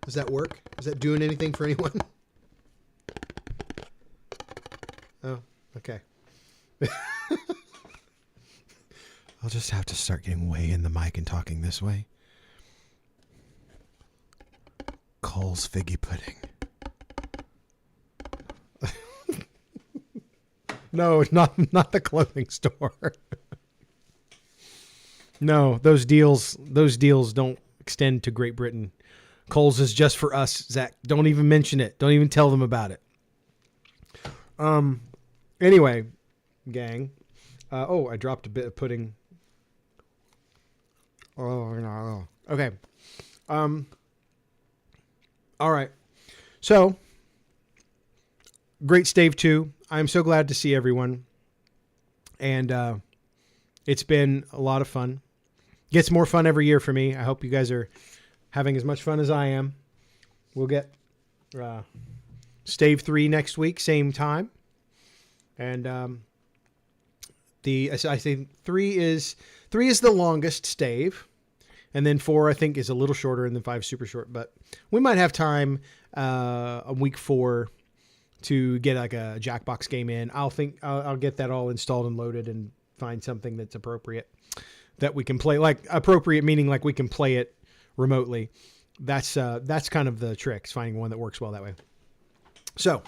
Does that work? Is that doing anything for anyone? Oh, okay. I'll just have to start getting way in the mic and talking this way. Cole's Figgy Pudding. No, it's not the clothing store. No, those deals don't extend to Great Britain. Cole's is just for us, Zach. Don't even mention it. Don't even tell them about it. Anyway, gang. I dropped a bit of pudding. Oh, no. Okay. All right. So, great Stave 2. I'm so glad to see everyone. And it's been a lot of fun. Gets more fun every year for me. I hope you guys are having as much fun as I am. We'll get Stave 3 next week, same time. And I think 3 is the longest stave. And then 4, I think, is a little shorter, and then 5 super short. But we might have time on week 4 to get like a Jackbox game in. I'll get that all installed and loaded and find something that's appropriate that we can play. Like appropriate meaning like we can play it remotely. that's kind of the trick, is finding one that works well that way. So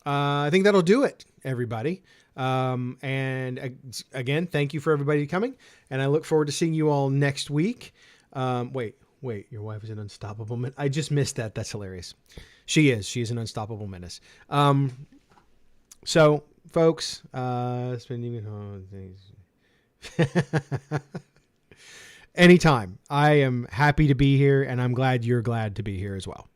I think that'll do it, everybody. And again, thank you for everybody coming. And I look forward to seeing you all next week. Wait, your wife is an unstoppable menace. I just missed that. That's hilarious. She is an unstoppable menace. So folks, anytime. I am happy to be here, and I'm glad you're glad to be here as well.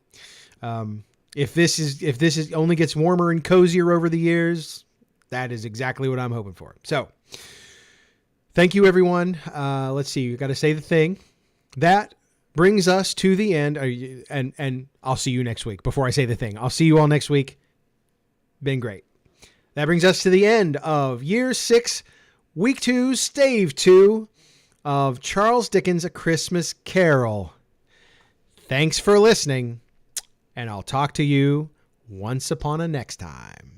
If this only gets warmer and cozier over the years, that is exactly what I'm hoping for. So thank you, everyone. Let's see. You got to say the thing. That brings us to the end. And I'll see you next week. Before I say the thing, I'll see you all next week. Been great. That brings us to the end of Year 6, Week 2, Stave 2 of Charles Dickens' A Christmas Carol. Thanks for listening, and I'll talk to you once upon a next time.